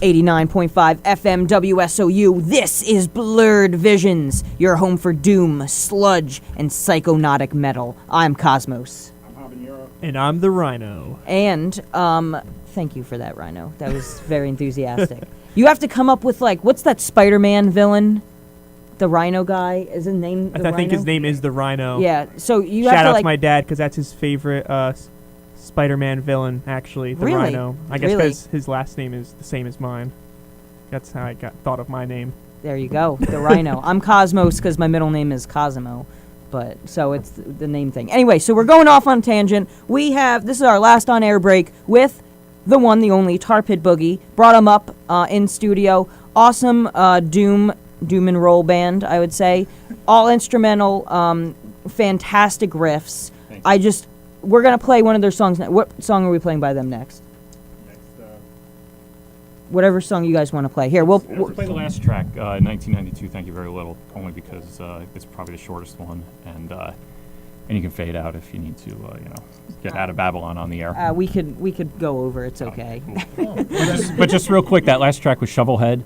89.5 FM WSOU. This is Blurred Visions, your home for doom, sludge, and psychonautic metal. I'm Cosmos. I'm Habenaro. And I'm the Rhino. And, thank you for that, Rhino. That was very enthusiastic. You have to come up with, like, what's that Spider-Man villain? The Rhino guy? Is his name the I think Rhino? his name is the Rhino. Yeah, so you Shout have to, out like... to my dad, because that's his favorite Spider-Man villain, actually, the Really? Rhino. I guess Really? because his last name is the same as mine. That's how I thought of my name. There you go, the Rhino. I'm Cosmos because my middle name is Cosimo, but so it's the name thing. Anyway, so we're going off on a tangent. This is our last on-air break with the one, the only, Tarpit Boogie. Brought him up in studio. Awesome doom and roll band, I would say. All instrumental, fantastic riffs. Thanks. We're gonna play one of their songs. What song are we playing by them next? Whatever song you guys want to play. Here, we'll play the last track, 1992. Thank you very little, only because it's probably the shortest one, and you can fade out if you need to, get out of Babylon on the air. we could go over. It's okay. But just real quick, that last track was Shovelhead.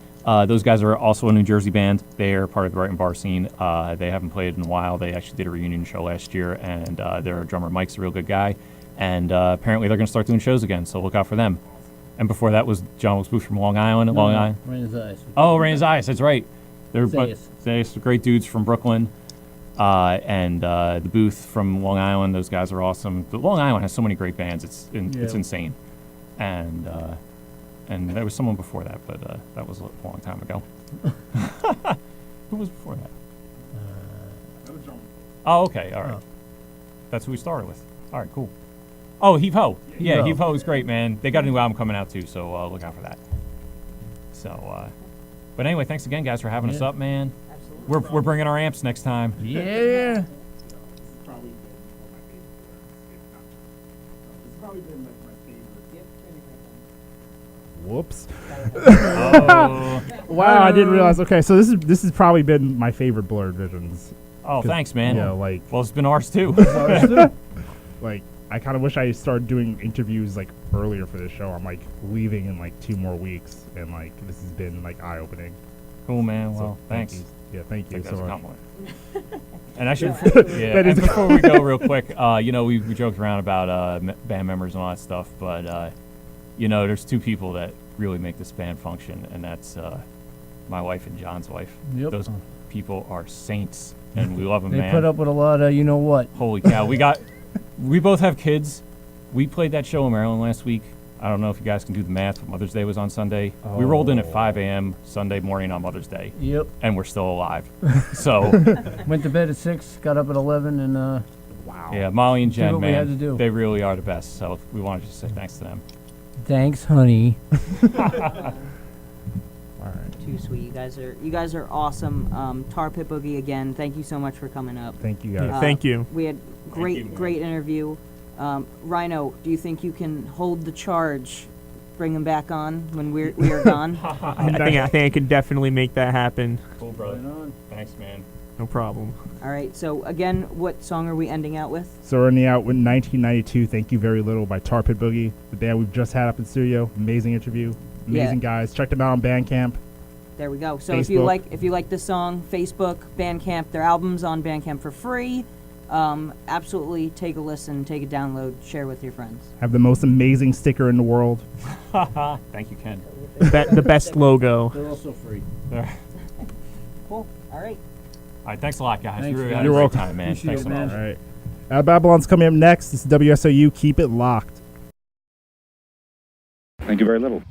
Those guys are also a New Jersey band. They are part of the Brighton bar scene. They haven't played in a while. They actually did a reunion show last year, and their drummer Mike's a real good guy. And apparently they're going to start doing shows again, so look out for them. And before that was John Wilkes Booth from Long Island. Long Island. Rain Zaius. Oh, Rain Zaius, that's right. They're Zaius. Zaius, great dudes from Brooklyn. And the Booth from Long Island, those guys are awesome. But Long Island has so many great bands, it's insane. And there was someone before that, but that was a long time ago. Who was before that? Oh, okay, all right. Oh. That's who we started with. All right, cool. Oh, Heave-Ho. Yeah, Heave-Ho. Heave-Ho is great, man. They got a new album coming out, too, so look out for that. So, but anyway, thanks again, guys, for having us up, man. We're bringing our amps next time. Yeah. Whoops. Oh. Wow, I didn't realize. Okay, so this has probably been my favorite Blurred Visions. Oh, thanks, man. Yeah, like Well, it's been ours, too. like I kind of wish I started doing interviews like earlier for this show. I'm like leaving in like 2 more weeks, and like this has been like eye opening. Cool, man. So, Well, thanks. Yeah, thank you Take that so as a much. compliment. And actually, before we go real quick, we joked around about band members and all that stuff, but there's 2 people that really make this band function, and that's my wife and John's wife. Yep. Those people are saints, and we love them, They man. put up with a lot of you know what. Holy cow! We both have kids. We played that show in Maryland last week. I don't know if you guys can do the math, but Mother's Day was on Sunday. We rolled in at 5 a.m. Sunday morning on Mother's Day. Yep. And we're still alive. So, Went to bed at 6, got up at 11, and Wow. yeah, Molly and Did Jen, what we had to man, do. they really are the best. So we wanted to just say thanks to them. thanks, honey. All right. Too sweet. You guys are awesome. Tarpit Boogie again. Thank you so much for coming up. Thank you guys. Thank you. We had you, great interview. Rhino, do you think you can hold the charge? Bring him back on when we are gone. I think I can definitely make that happen. Cool, brother. Thanks, man. No problem. All right. So again, what song are we ending out with? So we're ending out with 1992. Thank you very little by Tarpit Boogie, the band we've just had up in studio. Amazing interview, amazing guys. Check them out on Bandcamp. There we go. So Facebook. if you like this song, Facebook, Bandcamp, their albums on Bandcamp for free. Absolutely take a listen, take a download, share with your friends. Have the most amazing sticker in the world. Thank you, Ken. The best logo. They're also free. Cool. All right. All right, thanks a lot, guys. Thanks, You really guys. had a You're great welcome. time, man. Appreciate Thanks it, so man. much. All right. Babylon's coming up next. This is WSOU. Keep it locked. Thank you very little.